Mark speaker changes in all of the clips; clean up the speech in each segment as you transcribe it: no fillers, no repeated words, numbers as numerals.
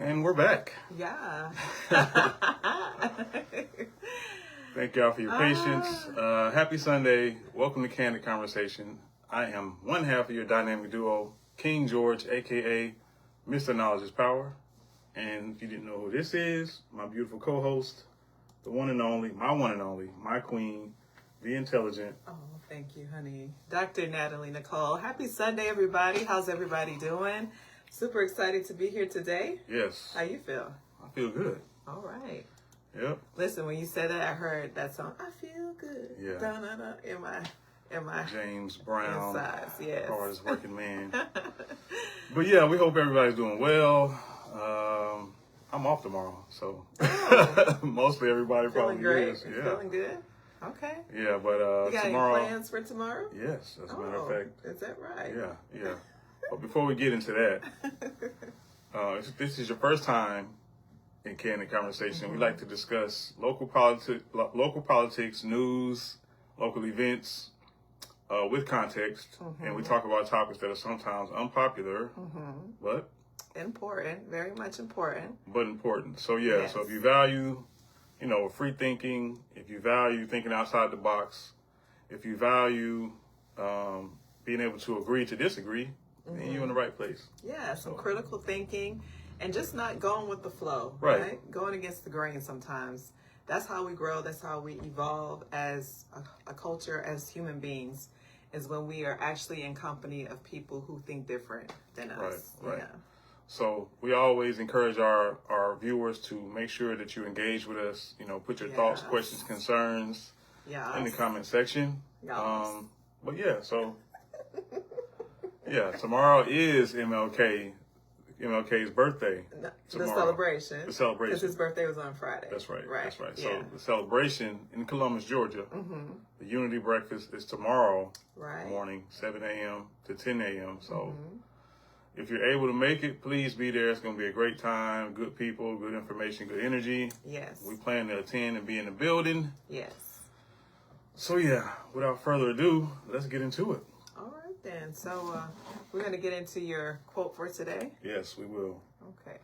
Speaker 1: And we're back.
Speaker 2: Yeah.
Speaker 1: Thank y'all for your patience. Happy Sunday. Welcome to Candid Conversation. I am one half of your dynamic duo, King George, a.k.a. Mr. Knowledge is Power. And if you didn't know who this is, my beautiful co-host, the one and only, my queen, the intelligent.
Speaker 2: Oh, thank you, honey. Dr. Natalie, Nicole. Happy Sunday, everybody. How's everybody doing? Super excited to be here today.
Speaker 1: Yes.
Speaker 2: How you feel?
Speaker 1: I feel good.
Speaker 2: All right.
Speaker 1: Yep.
Speaker 2: Listen, when you said that, I heard that song, I feel good.
Speaker 1: Yeah.
Speaker 2: Da-na-na, in my
Speaker 1: James Brown,
Speaker 2: insides, yes.
Speaker 1: hardest working man. But yeah, we hope everybody's doing well. I'm off tomorrow, so mostly everybody
Speaker 2: Feeling
Speaker 1: probably
Speaker 2: great?
Speaker 1: is. Yeah.
Speaker 2: Feeling good? Okay.
Speaker 1: Yeah, but
Speaker 2: You got
Speaker 1: tomorrow.
Speaker 2: any plans for tomorrow?
Speaker 1: Yes, as a matter of fact.
Speaker 2: Is that right?
Speaker 1: Yeah. But before we get into that, if this is your first time in Candid Conversation, we like to discuss local politics, news, local events with context, and we talk about topics that are sometimes unpopular, but
Speaker 2: important, very much important.
Speaker 1: But important. So yeah,
Speaker 2: Yes.
Speaker 1: So if you value, free thinking, if you value thinking outside the box, if you value being able to agree to disagree, then you're in the right place.
Speaker 2: Yeah, some critical thinking and just not going with the flow,
Speaker 1: Right.
Speaker 2: right? Going against the grain sometimes. That's how we grow. That's how we evolve as a culture, as human beings, is when we are actually in company of people who think different than us.
Speaker 1: Right.
Speaker 2: Yeah.
Speaker 1: So we always encourage our viewers to make sure that you engage with us. Put your thoughts,
Speaker 2: Yes.
Speaker 1: questions, concerns in the comment section.
Speaker 2: Yes.
Speaker 1: But yeah, so yeah, tomorrow is MLK's birthday.
Speaker 2: The
Speaker 1: Tomorrow.
Speaker 2: celebration.
Speaker 1: The celebration.
Speaker 2: Because his birthday was on Friday.
Speaker 1: That's right.
Speaker 2: Right.
Speaker 1: That's right.
Speaker 2: Yeah.
Speaker 1: So the celebration in Columbus, Georgia, the Unity Breakfast is tomorrow morning, 7 a.m. to 10 a.m. So if you're able to make it, please be there. It's going to be a great time. Good people, good information, good energy.
Speaker 2: Yes.
Speaker 1: We plan to attend and be in the building.
Speaker 2: Yes.
Speaker 1: So yeah, without further ado, let's get into it.
Speaker 2: All right then. So we're going to get into your quote for today.
Speaker 1: Yes, we will.
Speaker 2: Okay.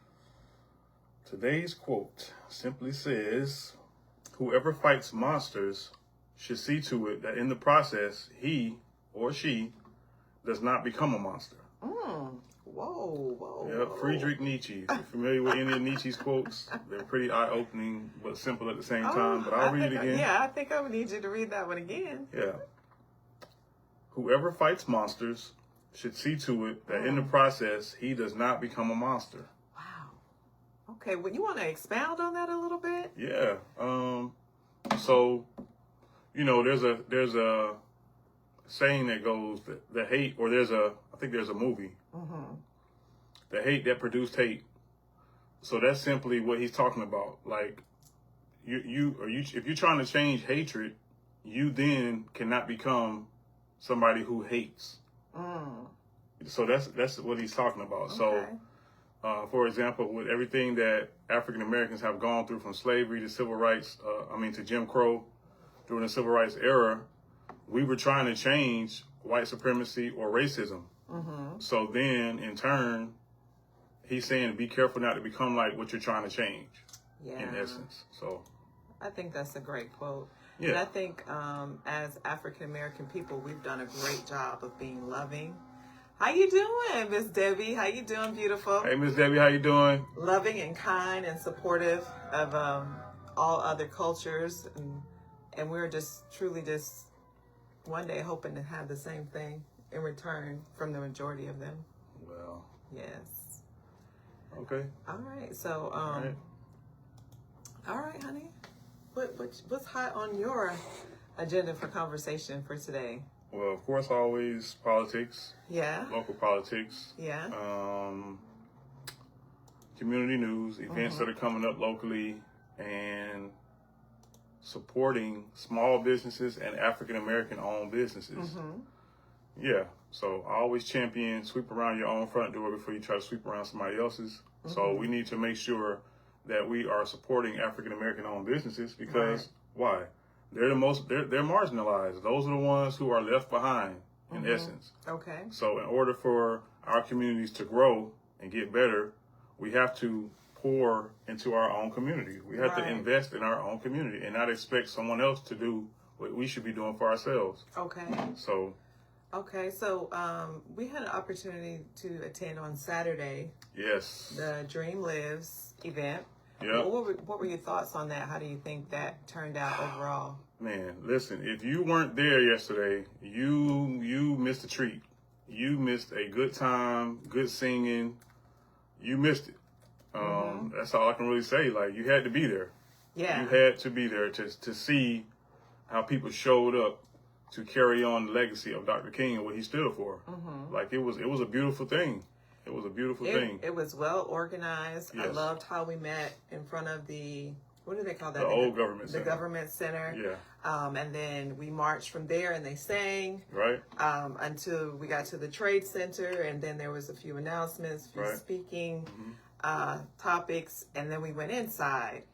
Speaker 1: Today's quote simply says, "Whoever fights monsters should see to it that in the process, he or she does not become a monster."
Speaker 2: Whoa.
Speaker 1: Yep, Friedrich Nietzsche. If you're familiar with any of Nietzsche's quotes, they're pretty eye-opening, but simple at the same time. But I'll read it again.
Speaker 2: I think I would need you to read that one again.
Speaker 1: Yeah. "Whoever fights monsters should see to it that in the process, he does not become a monster."
Speaker 2: Wow. Okay, well, you want to expound on that a little bit?
Speaker 1: Yeah. So, there's a saying that goes that the hate, or I think there's a movie, the hate that produced hate. So that's simply what he's talking about. Like, if you're trying to change hatred, you then cannot become somebody who hates. So that's what he's talking about.
Speaker 2: Okay.
Speaker 1: So, for example, with everything that African Americans have gone through, from slavery to civil rights, to Jim Crow during the civil rights era, we were trying to change white supremacy or racism. So then, in turn, he's saying, be careful not to become like what you're trying to change.
Speaker 2: Yeah.
Speaker 1: In essence. So
Speaker 2: I think that's a great quote.
Speaker 1: Yeah.
Speaker 2: And I think as African American people, we've done a great job of being loving. How you doing, Miss Debbie? How you doing, beautiful?
Speaker 1: Hey, Miss Debbie, how you doing?
Speaker 2: Loving and kind and supportive of all other cultures, and we're just truly just one day hoping to have the same thing in return from the majority of them.
Speaker 1: Well.
Speaker 2: Yes.
Speaker 1: Okay.
Speaker 2: All right. So, all right, honey. What's hot on your agenda for conversation for today?
Speaker 1: Well, of course, always politics.
Speaker 2: Yeah.
Speaker 1: Local politics.
Speaker 2: Yeah.
Speaker 1: Community news, events that are coming up locally, and supporting small businesses and African American owned businesses. Yeah. So I always champion sweep around your own front door before you try to sweep around somebody else's. So we need to make sure that we are supporting African American owned businesses, because why? They're they're marginalized. Those are the ones who are left behind in essence.
Speaker 2: Okay.
Speaker 1: So in order for our communities to grow and get better, we have to pour into our own community. We have to invest in our own community and not expect someone else to do what we should be doing for ourselves.
Speaker 2: Okay.
Speaker 1: So
Speaker 2: we had an opportunity to attend on Saturday.
Speaker 1: Yes.
Speaker 2: The Dream Lives event.
Speaker 1: Yeah.
Speaker 2: What were your thoughts on that? How do you think that turned out overall?
Speaker 1: Man, listen, if you weren't there yesterday, you missed a treat. You missed a good time, good singing. You missed it. That's all I can really say. Like, you had to be there.
Speaker 2: Yeah.
Speaker 1: You had to be there to see how people showed up to carry on the legacy of Dr. King and what he stood for. Like, it was a beautiful thing. It was a beautiful thing.
Speaker 2: It was well organized.
Speaker 1: Yes.
Speaker 2: I loved how we met in front of the, what do they call that?
Speaker 1: The old government center.
Speaker 2: The government center.
Speaker 1: Yeah.
Speaker 2: And then we marched from there and they sang.
Speaker 1: Right.
Speaker 2: Until we got to the trade center, and then there was a few announcements, a few speaking topics, and then we went inside.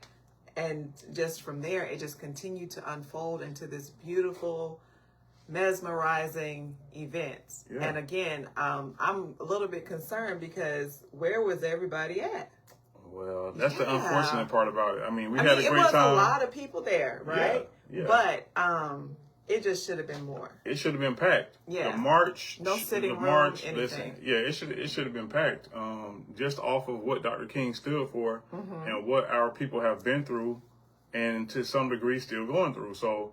Speaker 2: And just from there, it just continued to unfold into this beautiful, mesmerizing event. Yeah. And again, I'm a little bit concerned because where was everybody at?
Speaker 1: Well, that's the unfortunate part about it. I mean, we had a great time.
Speaker 2: It was a lot of people there, right?
Speaker 1: Yeah.
Speaker 2: But it just should have been more.
Speaker 1: It should have been packed.
Speaker 2: Yeah.
Speaker 1: The march,
Speaker 2: no sitting room, anything.
Speaker 1: Listen, yeah, it should have been packed. Just off of what Dr. King stood for and what our people have been through, and to some degree still going through. So,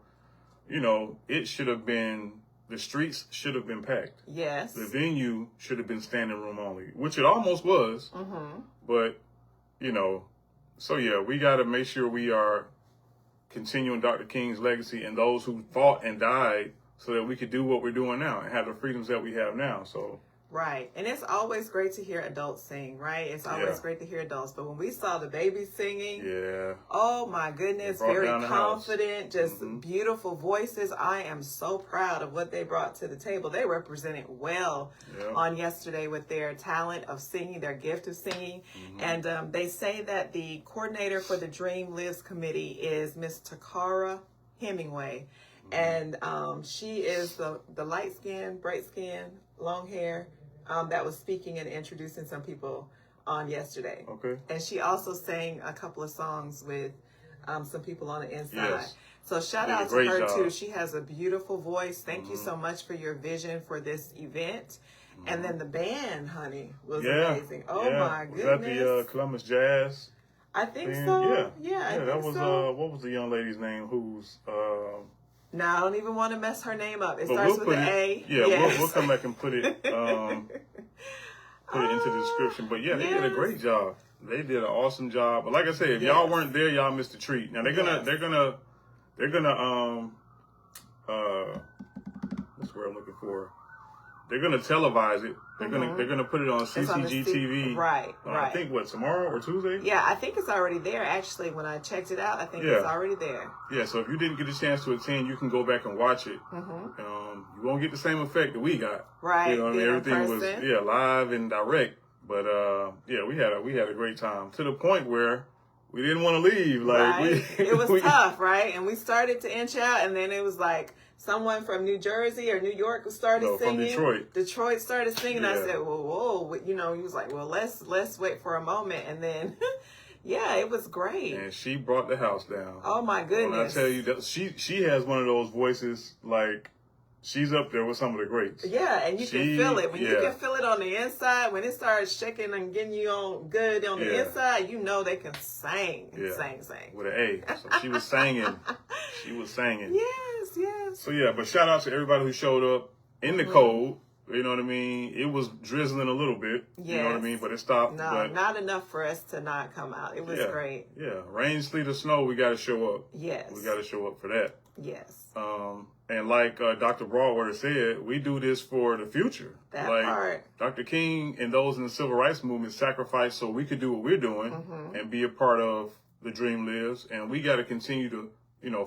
Speaker 1: you know, it should have been. The streets should have been packed.
Speaker 2: Yes.
Speaker 1: The venue should have been standing room only, which it almost was. But, you know, so yeah, we got to make sure we are continuing Dr. King's legacy and those who fought and died so that we could do what we're doing now and have the freedoms that we have now. So.
Speaker 2: Right. And it's always great to hear adults sing, right? It's always great to hear adults. But when we saw the babies singing, oh my goodness, very confident, just beautiful voices. I am so proud of what they brought to the table. They represented well on yesterday with their talent of singing, their gift of singing. And they say that the coordinator for the Dream Lives Committee is Miss Takara Hemingway. And she is the light skin, bright skin, long hair that was speaking and introducing some people on yesterday.
Speaker 1: Okay.
Speaker 2: And she also sang a couple of songs with some people on the inside.
Speaker 1: Yes.
Speaker 2: So shout out to her too. She has a beautiful voice. Thank you so much for your vision for this event. And then the band, honey, was amazing. Oh my goodness.
Speaker 1: Was that the Columbus Jazz?
Speaker 2: I think so.
Speaker 1: Yeah, that was what was the young lady's name who's
Speaker 2: now, I don't even want to mess her name up. It starts with an A.
Speaker 1: Yeah, we'll come back and put it into the description. But yeah, they did a great job. They did an awesome job. But like I said, if y'all weren't there, y'all missed the treat. Now they're gonna what's the word I'm looking for? They're gonna televise it. They're gonna put it on CCG TV.
Speaker 2: Right.
Speaker 1: I think tomorrow or Tuesday?
Speaker 2: Yeah, I think it's already there. Actually, when I checked it out, I think it's already there.
Speaker 1: Yeah, so if you didn't get a chance to attend, you can go back and watch it. You won't get the same effect that we got.
Speaker 2: Right.
Speaker 1: You know what I mean? Everything was live and direct. But we had a great time to the point where we didn't want to leave. Like
Speaker 2: it was tough, right? And we started to inch out, and then it was like someone from New Jersey or New York started singing.
Speaker 1: From
Speaker 2: Detroit started singing. I said, whoa. You know, he was like, well, let's wait for a moment. And then, it was great.
Speaker 1: And she brought the house down.
Speaker 2: Oh, my goodness.
Speaker 1: When I tell you that she has one of those voices, like, she's up there with some of the greats.
Speaker 2: Yeah, and you can feel it. When you can feel it on the inside, when it starts shaking and getting you on good on the inside, you know they can sing. Sing.
Speaker 1: With an A. So she was singing.
Speaker 2: Yes.
Speaker 1: So but shout out to everybody who showed up in the cold. You know what I mean? It was drizzling a little bit. You know what I mean? But it stopped.
Speaker 2: No, not enough for us to not come out. It was great.
Speaker 1: Yeah. Rain, sleet, or snow, we got to show up.
Speaker 2: Yes.
Speaker 1: We got to show up for that.
Speaker 2: Yes.
Speaker 1: And like Dr. Broadwater said, we do this for the future.
Speaker 2: That part.
Speaker 1: Dr. King and those in the civil rights movement sacrificed so we could do what we're doing and be a part of the Dream Lives. And we got to continue to,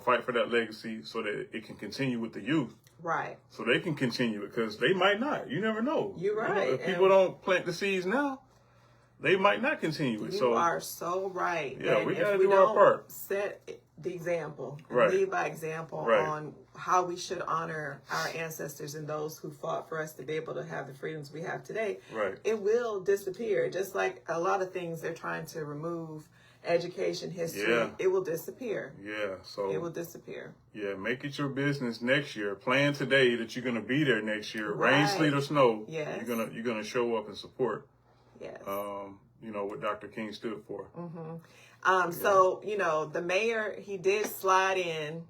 Speaker 1: fight for that legacy so that it can continue with the youth.
Speaker 2: Right.
Speaker 1: So they can continue it because they might not. You never know.
Speaker 2: You're right.
Speaker 1: If people don't plant the seeds now, they might not continue it.
Speaker 2: You are so right.
Speaker 1: Yeah,
Speaker 2: and
Speaker 1: we got to do our part.
Speaker 2: Set the example,
Speaker 1: Right.
Speaker 2: lead by example
Speaker 1: Right.
Speaker 2: on how we should honor our ancestors and those who fought for us to be able to have the freedoms we have today,
Speaker 1: Right.
Speaker 2: it will disappear. Just like a lot of things they're trying to remove, education, history,
Speaker 1: Yeah.
Speaker 2: it will disappear.
Speaker 1: Yeah. So
Speaker 2: It will disappear.
Speaker 1: yeah, make it your business next year. Plan today that you're gonna be there next year, rain,
Speaker 2: Right.
Speaker 1: sleet, or snow.
Speaker 2: Yes.
Speaker 1: You're gonna show up and support.
Speaker 2: Yes.
Speaker 1: What Dr. King stood for.
Speaker 2: So, the mayor, he did slide in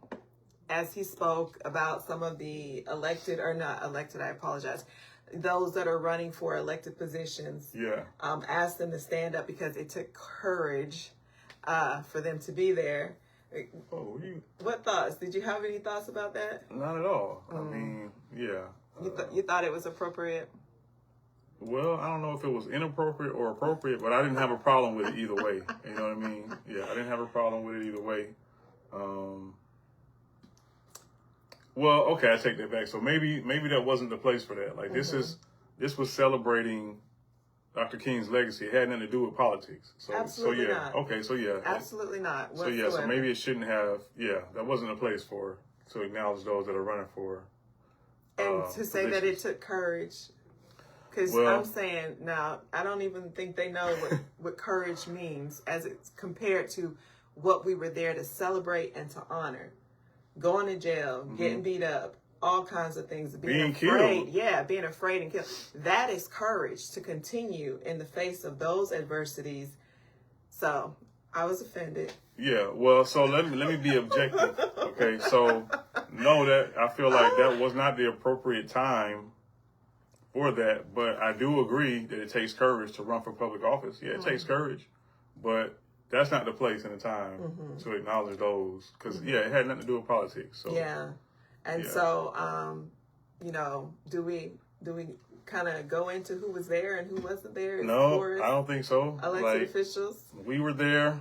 Speaker 2: as he spoke about some of the elected, or not elected, I apologize, those that are running for elected positions.
Speaker 1: Yeah.
Speaker 2: Asked them to stand up because it took courage for them to be there.
Speaker 1: Oh,
Speaker 2: What thoughts? Did you have any thoughts about that?
Speaker 1: not at all. I mean, yeah.
Speaker 2: You thought it was appropriate?
Speaker 1: Well, I don't know if it was inappropriate or appropriate, but I didn't have a problem with it either way. You know what I mean? Yeah, I didn't have a problem with it either way. Well, okay, I take that back. So maybe that wasn't the place for that. Like this was celebrating Dr. King's legacy. It had nothing to do with politics. So
Speaker 2: Absolutely
Speaker 1: yeah.
Speaker 2: not.
Speaker 1: Okay, so yeah.
Speaker 2: Absolutely not.
Speaker 1: So yeah, so maybe it shouldn't have. Yeah, that wasn't a place to acknowledge those that are running for.
Speaker 2: And to say that it took courage. Because I'm saying now, I don't even think they know what courage means as it's compared to what we were there to celebrate and to honor. Going to jail, getting beat up, all kinds of things. Being afraid.
Speaker 1: Killed.
Speaker 2: Yeah, being afraid and killed. That is courage to continue in the face of those adversities. So I was offended.
Speaker 1: Yeah, well, so let me be objective. Okay, so know that I feel like that was not the appropriate time for that, but I do agree that it takes courage to run for public office. Yeah, it takes courage, but that's not the place and the time to acknowledge those, because it had nothing to do with politics. So
Speaker 2: yeah, and so do we kind of go into who was there and who wasn't there?
Speaker 1: No, I don't think so.
Speaker 2: Elected officials.
Speaker 1: We were there.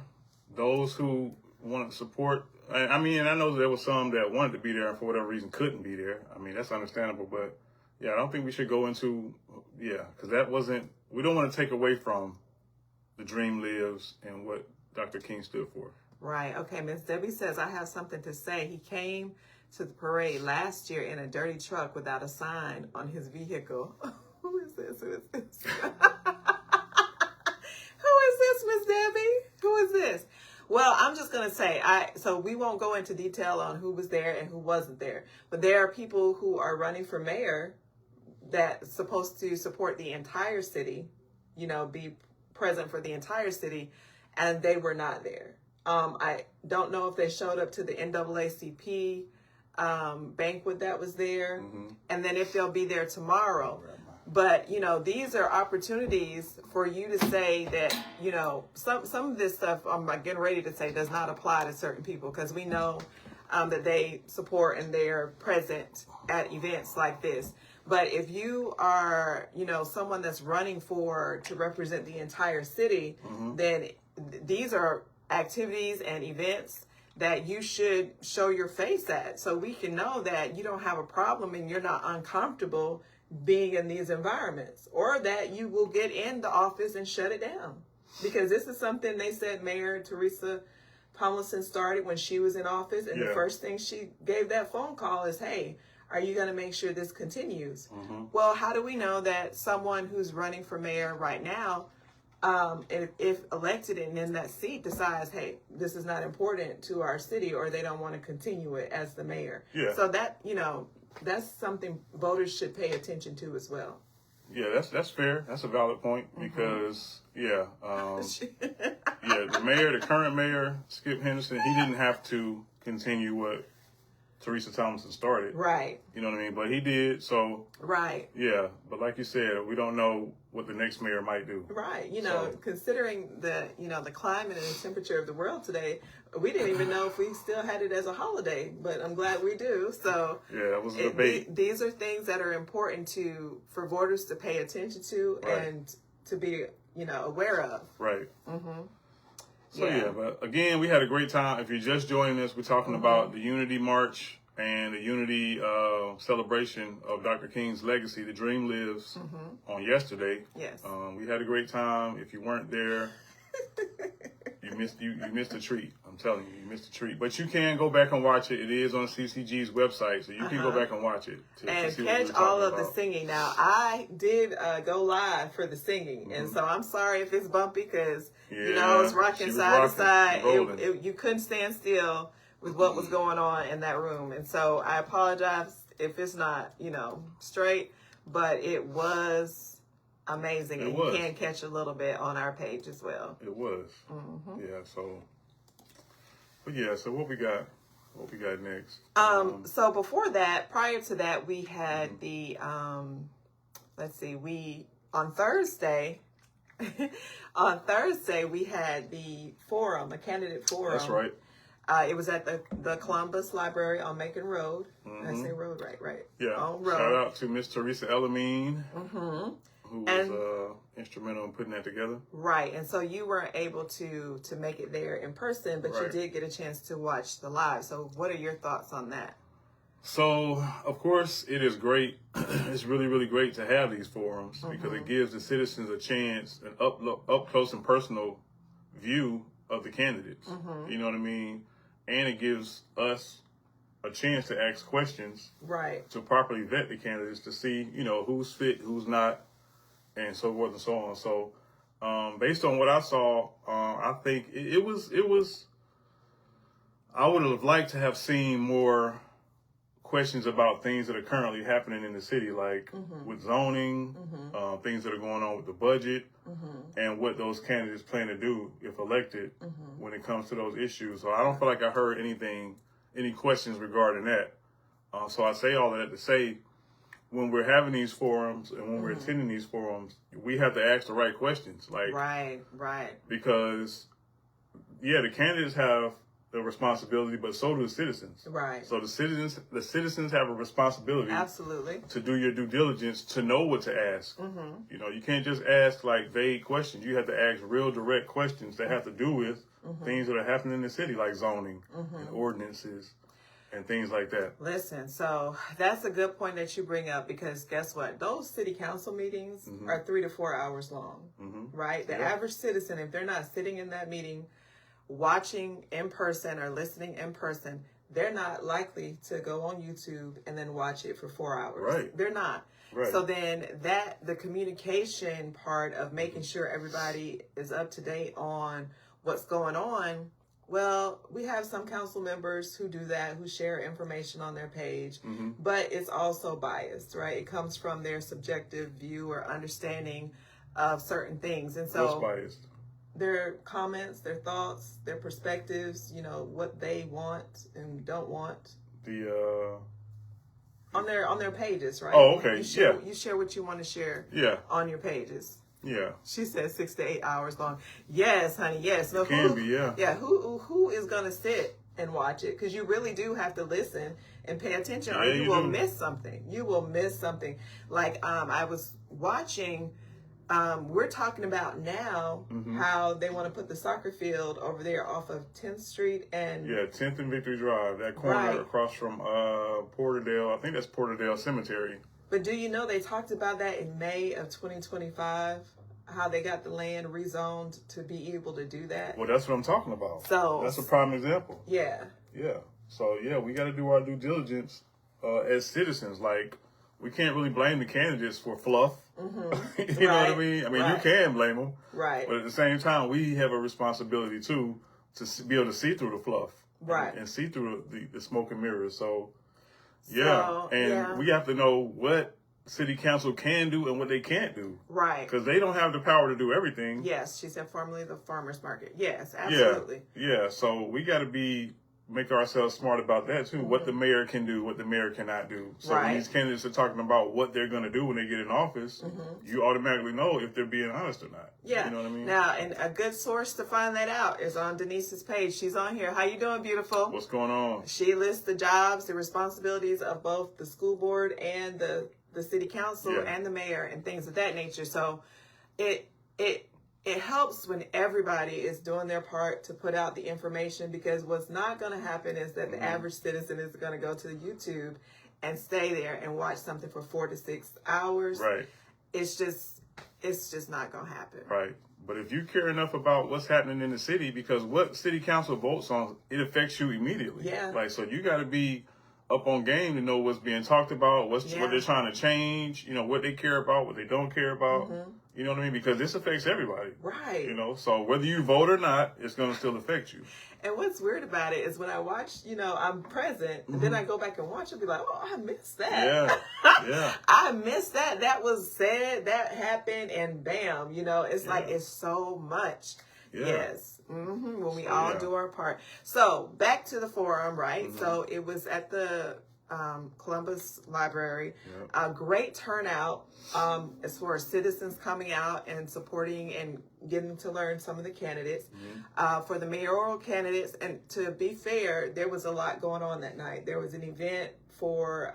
Speaker 1: Those who wanted to support. I mean, I know there was some that wanted to be there and for whatever reason couldn't be there. I mean, that's understandable, but. Yeah, I don't think we should go into, because that wasn't, we don't want to take away from the dream lives and what Dr. King stood for.
Speaker 2: Right. Okay. Miss Debbie says, I have something to say. He came to the parade last year in a dirty truck without a sign on his vehicle. Who is this? Who is this? Who is this, Miss Debbie? Who is this? Well, I'm just going to say, so we won't go into detail on who was there and who wasn't there, but there are people who are running for mayor that's supposed to support the entire city, be present for the entire city, and they were not there. I don't know if they showed up to the NAACP banquet that was there, and then if they'll be there tomorrow. But, these are opportunities for you to say that, some of this stuff I'm getting ready to say does not apply to certain people, because we know that they support and they're present at events like this. But if you are, someone that's running to represent the entire city, then these are activities and events that you should show your face at, so we can know that you don't have a problem and you're not uncomfortable being in these environments, or that you will get in the office and shut it down. Because this is something they said Mayor Teresa Tomlinson started when she was in office, and the first thing she gave that phone call is, hey, are you going to make sure this continues? Well, how do we know that someone who's running for mayor right now, if elected and in that seat, decides, hey, this is not important to our city, or they don't want to continue it as the mayor?
Speaker 1: Yeah. So
Speaker 2: that, that's something voters should pay attention to as well.
Speaker 1: Yeah, that's fair. That's a valid point, because the current mayor, Skip Henderson, he didn't have to continue what Teresa Tomlinson started. Right. You know what I mean? But he did, so. Right. Yeah, but like you said, we don't know what the next mayor might do. Right. Considering the climate and the temperature of the world today, we didn't even know if we still had it as a holiday, but I'm glad we do. So. Yeah, that was a debate. These are things that are important for voters to pay attention to and to be, aware of. Right. So but again, we had a great time. If you're just joining us, we're talking about the Unity March and the Unity celebration of Dr. King's legacy. The Dream Lives on yesterday. Yes. We had a great time. If you weren't there, you missed a treat. I'm telling you, you missed a treat. But you can go back and watch it. It is on CCG's website, so you can go back and watch it.
Speaker 2: And
Speaker 1: to
Speaker 2: catch all of the singing. Now, I did go live for the singing, and so I'm sorry if it's bumpy because, you know, I was rocking side to side. You couldn't stand still with what was going on in that room. And so I apologize if it's not, you know, straight, but it was amazing. And you can catch a little bit on our page as well.
Speaker 1: It was. Yeah, so... But yeah, so what we got next?
Speaker 2: So before that, prior to that, we had the, on Thursday, we had the forum, a candidate forum.
Speaker 1: That's right.
Speaker 2: It was at the Columbus Library on Macon Road. I say road, right?
Speaker 1: Yeah.
Speaker 2: On road.
Speaker 1: Shout out to Miss Teresa Elamine, who was instrumental in putting that together. Right.
Speaker 2: And so you weren't able to make it there in person, but you did get a chance to watch the live. So what are your thoughts on that?
Speaker 1: So, of course, it is great. It's really, really great to have these forums because it gives the citizens a chance, an up close and personal view of the candidates. You know what I mean? And it gives us a chance to ask questions, to properly vet the candidates to see, you know, who's fit, who's not, and so forth and so on. So, based on what I saw, I think it was. I would have liked to have seen more questions about things that are currently happening in the city, like with zoning, things that are going on with the budget, and what those candidates plan to do if elected when it comes to those issues. So I don't feel like I heard any questions regarding that. So I say all of that to say, when we're having these forums and when we're attending these forums, we have to ask the right questions. Like, right. Because, the candidates have the responsibility, but so do the citizens. Right. So the citizens have a responsibility. Absolutely. To do your due diligence, to know what to ask. You know, you can't just ask like vague questions. You have to ask real direct questions that have to do with things that are happening in the city, like zoning and ordinances and things like that. Listen, so that's a good point that you bring up, because guess what? Those city council meetings are 3 to 4 hours long, right? The average citizen, if they're not sitting in that meeting, watching in person or listening in person, they're not likely to go on YouTube and then watch it for 4 hours. Right. They're not. Right. So then the communication part of making sure everybody is up to date on what's going on, well, we have some council members who do that, who share information on their page, but it's also biased, right? It comes from their subjective view or understanding of certain things. And so what's biased? Their comments, their thoughts, their perspectives, you know, what they want and don't want. On their pages, right? Oh, okay. You share what you want to share on your pages. Yeah. She said 6 to 8 hours long. Yes, honey, yes. No, who is going to sit and watch it? Because you really do have to listen and pay attention, or you will miss something. You will miss something. Like, I was watching... we're talking about now how they want to put the soccer field over there off of 10th Street and 10th and Victory Drive, that corner across from Porterdale. I think that's Porterdale Cemetery. But do you know they talked about that in May of 2025? How they got the land rezoned to be able to do that? Well, that's what I'm talking about. So that's a prime example. Yeah. So we got to do our due diligence as citizens. Like, we can't really blame the candidates for fluff. You know what I mean? I mean, you can blame them. Right. But at the same time, we have a responsibility, too, to be able to see through the fluff. Right. And see through the smoke and mirrors. So, we have to know what city council can do and what they can't do. Right. Because they don't have the power to do everything. Yes. She said formerly the farmer's market. Yes, absolutely. Yeah. So we got to make ourselves smart about that too. What the mayor can do, what the mayor cannot do. So when these candidates are talking about what they're going to do when they get in office, you automatically know if they're being honest or not. Yeah. You know what I mean? Now, and a good source to find that out is on Denise's page. She's on here. How you doing, beautiful? What's going on? She lists the jobs, the responsibilities of both the school board and the city council and the mayor and things of that nature. So it helps when everybody is doing their part to put out the information, because what's not going to happen is that the average citizen is going to go to YouTube and stay there and watch something for 4 to 6 hours. Right. It's just,
Speaker 2: it's just not going to happen.
Speaker 1: Right. But if you care enough about what's happening in the city, because what city council votes on, it affects you immediately.
Speaker 2: Yeah.
Speaker 1: Like, so you got to be up on game to know what's being talked about, what they're trying to change, you know, what they care about, what they don't care about. Mm-hmm. You know what I mean? Because this affects everybody.
Speaker 2: Right.
Speaker 1: You know, so whether you vote or not, it's going to still affect you.
Speaker 2: And what's weird about it is when I watch, you know, I'm present, and then I go back and watch and be like, oh, I missed that.
Speaker 1: Yeah, yeah.
Speaker 2: I missed that. That was said, that happened, and bam, you know, it's like, it's so much. Yeah. Yes. Mm-hmm. When we all do our part. So back to the forum, right? Mm-hmm. So it was at the Columbus Library. Yep. A great turnout as far as citizens coming out and supporting and getting to learn some of the candidates. Mm-hmm. For the mayoral candidates, and to be fair, there was a lot going on that night. There was an event for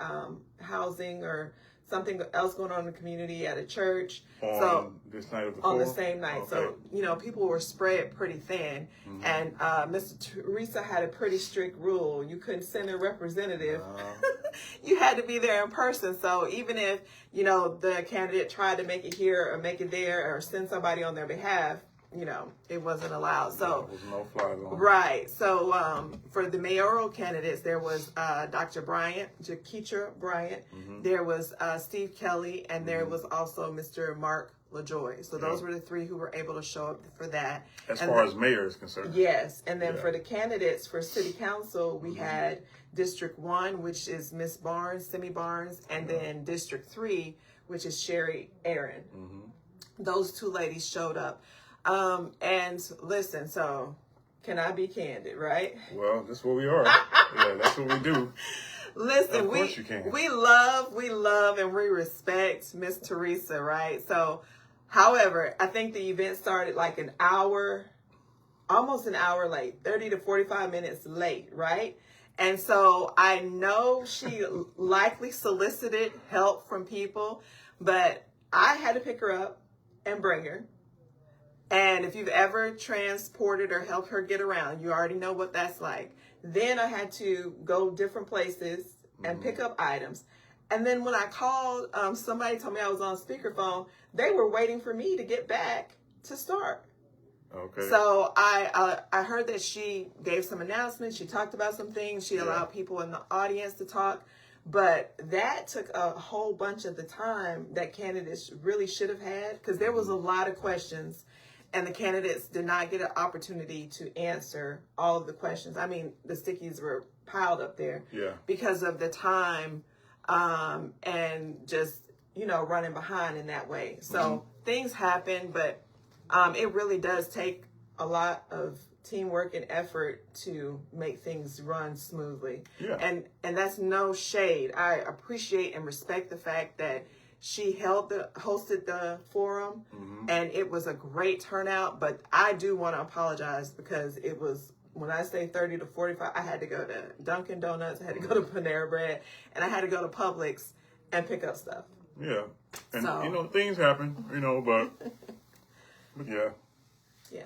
Speaker 2: housing or something else going on in the community at a church.
Speaker 1: On this night of the
Speaker 2: on the same night. Okay. So, you know, people were spread pretty thin. Mm-hmm. And Mr. Teresa had a pretty strict rule. You couldn't send a representative. You had to be there in person. So even if, you know, the candidate tried to make it here or make it there or send somebody on their behalf, you know, it wasn't allowed. So
Speaker 1: there was no fly zone.
Speaker 2: Right. So for the mayoral candidates, there was Dr. Bryant, Jakeisha Bryant. Mm-hmm. There was Steve Kelly, and there was also Mr. Mark LaJoy. So those were the three who were able to show up for that.
Speaker 1: As far as mayor is concerned.
Speaker 2: Yes. And then for the candidates for city council, we had District 1, which is Miss Barnes, Simi Barnes, and then District 3, which is Sherry Aaron. Mm-hmm. Those two ladies showed up. And listen, so can I be candid, right?
Speaker 1: Well, that's what we are. Yeah, that's what we do.
Speaker 2: Listen,
Speaker 1: of course you can.
Speaker 2: we love, and we respect Miss Teresa, right? So, however, I think the event started like an hour, almost an hour late, 30 to 45 minutes late, right? And so I know she likely solicited help from people, but I had to pick her up and bring her. And if you've ever transported or helped her get around, you already know what that's like. Then I had to go different places and pick up items. And then when I called, somebody told me I was on speakerphone. They were waiting for me to get back to start.
Speaker 1: Okay.
Speaker 2: So I heard that she gave some announcements. She talked about some things. She allowed people in the audience to talk. But that took a whole bunch of the time that candidates really should have had, because there was a lot of questions. And the candidates did not get an opportunity to answer all of the questions. I mean, the stickies were piled up there because of the time and just, you know, running behind in that way. So things happen, but it really does take a lot of teamwork and effort to make things run smoothly. Yeah. And that's no shade. I appreciate and respect the fact that she hosted the forum, and it was a great turnout. But I do want to apologize because it was, when I say 30 to 45, I had to go to Dunkin' Donuts, I had to go to Panera Bread, and I had to go to Publix and pick up stuff.
Speaker 1: Yeah, and you know, things happen, you know, but yeah.
Speaker 2: Yeah.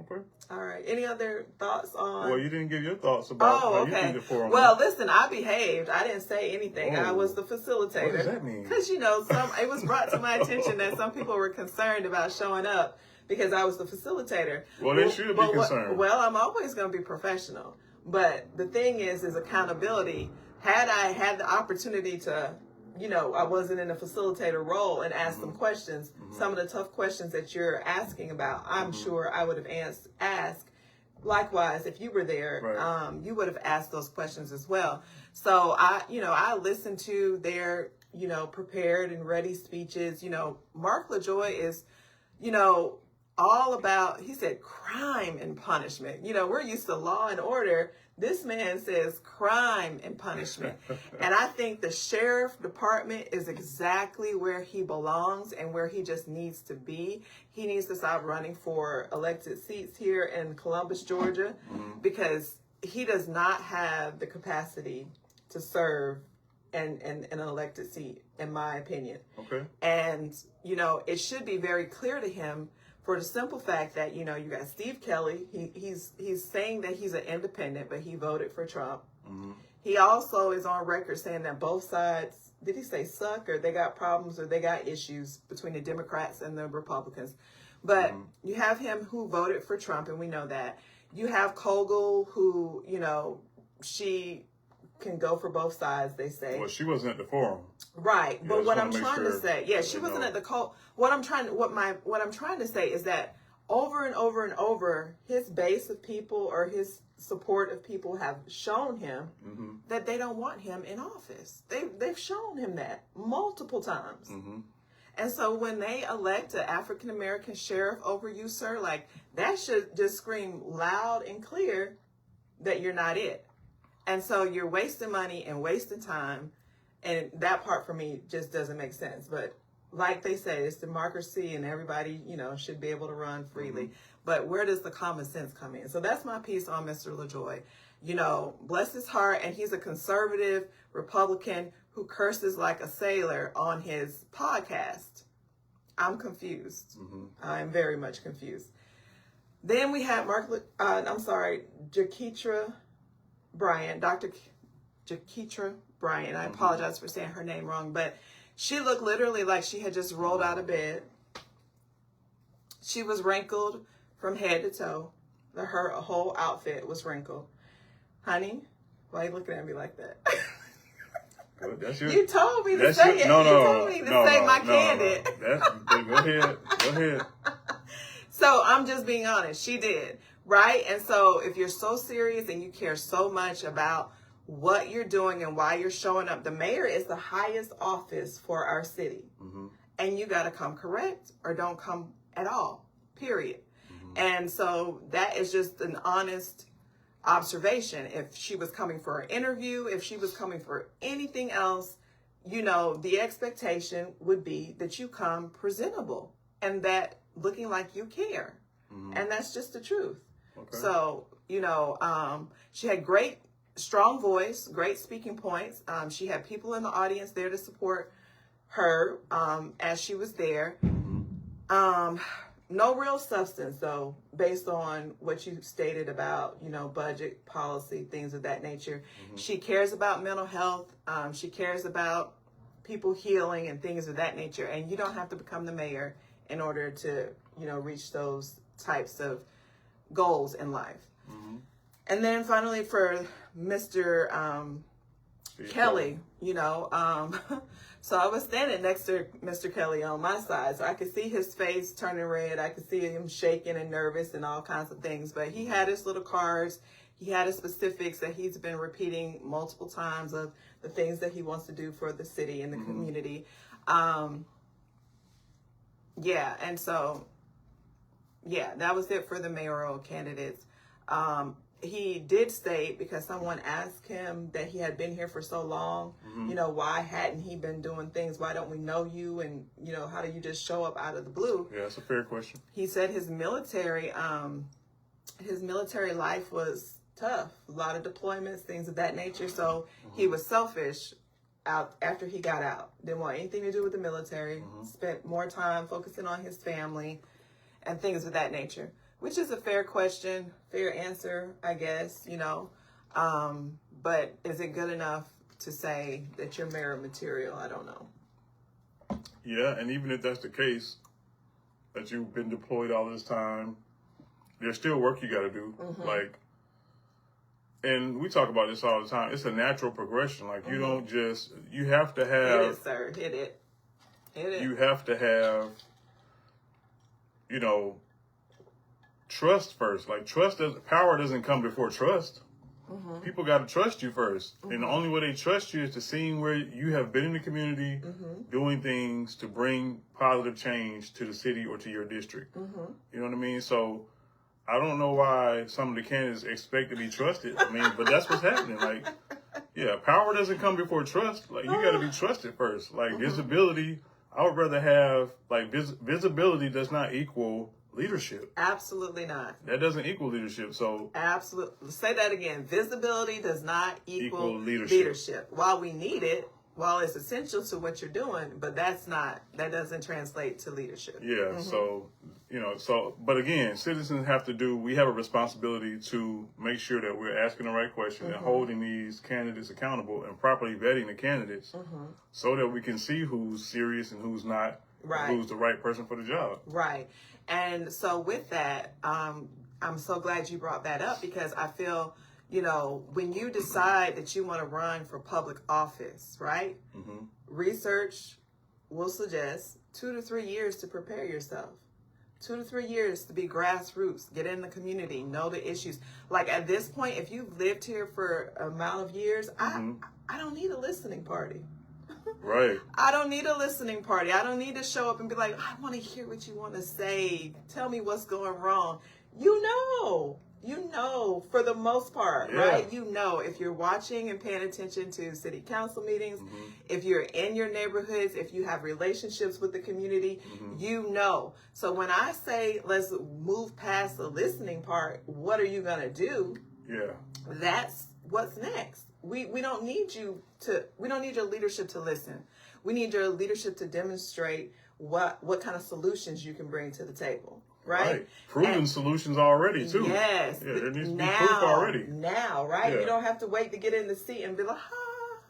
Speaker 1: Okay.
Speaker 2: All right. Any other thoughts on?
Speaker 1: Well, you didn't give your thoughts about how you think the forum.
Speaker 2: Well, listen, I behaved. I didn't say anything. I was the facilitator.
Speaker 1: What does that mean?
Speaker 2: Because, you know, it was brought to my attention that some people were concerned about showing up because I was the facilitator.
Speaker 1: Well, they should be concerned.
Speaker 2: Well, I'm always going to be professional. But the thing is accountability. Had I had the opportunity to, you know, I wasn't in a facilitator role and asked them questions, some of the tough questions that you're asking about, I'm sure I would have asked. Likewise, if you were there, you would have asked those questions as well. So I listened to their, you know, prepared and ready speeches. You know, Mark LaJoy is, you know, all about, he said, crime and punishment. You know, we're used to law and order. This man says crime and punishment. And I think the sheriff department is exactly where he belongs and where he just needs to be. He needs to stop running for elected seats here in Columbus, Georgia, because he does not have the capacity to serve in an elected seat, in my opinion.
Speaker 1: Okay.
Speaker 2: And, you know, it should be very clear to him, for the simple fact that, you know, you got Steve Kelly. He's saying that he's an independent, but he voted for Trump. He also is on record saying that both sides did he say suck, or they got problems, or they got issues between the Democrats and the Republicans. But you have him who voted for Trump, and we know that. You have Kogel, who, you know, she can go for both sides, they say.
Speaker 1: Well, she wasn't at the forum.
Speaker 2: Right.
Speaker 1: Yeah,
Speaker 2: but what I'm trying to say, she wasn't at the what I'm trying to say is that over and over and over, his base of people or his support of people have shown him that they don't want him in office. They've shown him that multiple times. And so when they elect an African-American sheriff over you, sir, like, that should just scream loud and clear that you're not it. And so you're wasting money and wasting time. And that part for me just doesn't make sense. But like they say, it's democracy and everybody, you know, should be able to run freely. But where does the common sense come in? So that's my piece on Mr. LaJoy. You know, bless his heart. And he's a conservative Republican who curses like a sailor on his podcast. I'm confused. I'm very much confused. Then we have Jaquitra Bryant, Dr. Jaquitra Bryant. I apologize for saying her name wrong, but she looked literally like she had just rolled out of bed. She was wrinkled from head to toe. Her whole outfit was wrinkled. Honey, why are you looking at me like that? You told me to say it. You told me to say my candid.
Speaker 1: Go ahead.
Speaker 2: So I'm just being honest. She did, right? And so if you're so serious and you care so much about what you're doing and why you're showing up, the mayor is the highest office for our city. And you got to come correct or don't come at all, period. And so that is just an honest observation. If she was coming for an interview, if she was coming for anything else, you know, the expectation would be that you come presentable and that looking like you care. And that's just the truth. So, you know, she had great, strong voice, great speaking points. She had people in the audience there to support her as she was there. No real substance, though, based on what you stated about, you know, budget, policy, things of that nature. She cares about mental health. She cares about people healing and things of that nature. And you don't have to become the mayor in order to, you know, reach those types of goals in life. And then finally for Mr. Kelly, you know, so I was standing next to Mr. Kelly on my side, so I could see his face turning red. I could see him shaking and nervous and all kinds of things. But he had his little cards. He had his specifics that he's been repeating multiple times of the things that he wants to do for the city and the community. And so, that was it for the mayoral candidates. He did state, because someone asked him that he had been here for so long, you know, why hadn't he been doing things? Why don't we know you? And, you know, how do you just show up out of the blue?
Speaker 1: Yeah, that's a fair question.
Speaker 2: He said his military life was tough, a lot of deployments, things of that nature. So he was selfish out after he got out. Didn't want anything to do with the military, spent more time focusing on his family and things of that nature. Which is a fair question, fair answer, I guess, you know. But is it good enough to say that you're mayor material? I don't know.
Speaker 1: Yeah, and even if that's the case, that you've been deployed all this time, there's still work you got to do. Like, and we talk about this all the time. It's a natural progression. Like, you don't just, you have to have.
Speaker 2: Hit it, sir. Hit it.
Speaker 1: You have to have, you know, trust first. Like, power doesn't come before trust. People got to trust you first. And the only way they trust you is to see where you have been in the community, doing things to bring positive change to the city or to your district. You know what I mean? So I don't know why some of the candidates expect to be trusted. I mean, but that's what's happening. Like, yeah, power doesn't come before trust. Like, you got to be trusted first. Like, visibility, I would rather have, like, visibility does not equal leadership.
Speaker 2: Absolutely not.
Speaker 1: That doesn't equal leadership. So
Speaker 2: absolutely. Say that again. Visibility does not equal
Speaker 1: leadership.
Speaker 2: While we need it, while it's essential to what you're doing, but that doesn't translate to leadership.
Speaker 1: Yeah. So but again, citizens we have a responsibility to make sure that we're asking the right questions and holding these candidates accountable and properly vetting the candidates so that we can see who's serious and who's not, who's the right person for the job.
Speaker 2: Right. And so with that, I'm so glad you brought that up, because I feel, when you decide that you want to run for public office, right? Research will suggest 2 to 3 years to prepare yourself. 2 to 3 years to be grassroots, get in the community, know the issues. Like at this point, if you've lived here for an amount of years, I don't need a listening party.
Speaker 1: Right.
Speaker 2: I don't need a listening party. I don't need to show up and be like, I want to hear what you want to say. Tell me what's going wrong. You know, for the most part, right? If you're watching and paying attention to city council meetings, if you're in your neighborhoods, if you have relationships with the community, So when I say, let's move past the listening part, what are you going to do?
Speaker 1: Yeah.
Speaker 2: That's what's next. We don't need we don't need your leadership to listen. We need your leadership to demonstrate what kind of solutions you can bring to the table. Right.
Speaker 1: Proven solutions already too.
Speaker 2: Yes.
Speaker 1: Yeah, there needs to be proof already.
Speaker 2: Now, right?
Speaker 1: Yeah.
Speaker 2: You don't have to wait to get in the seat and be like,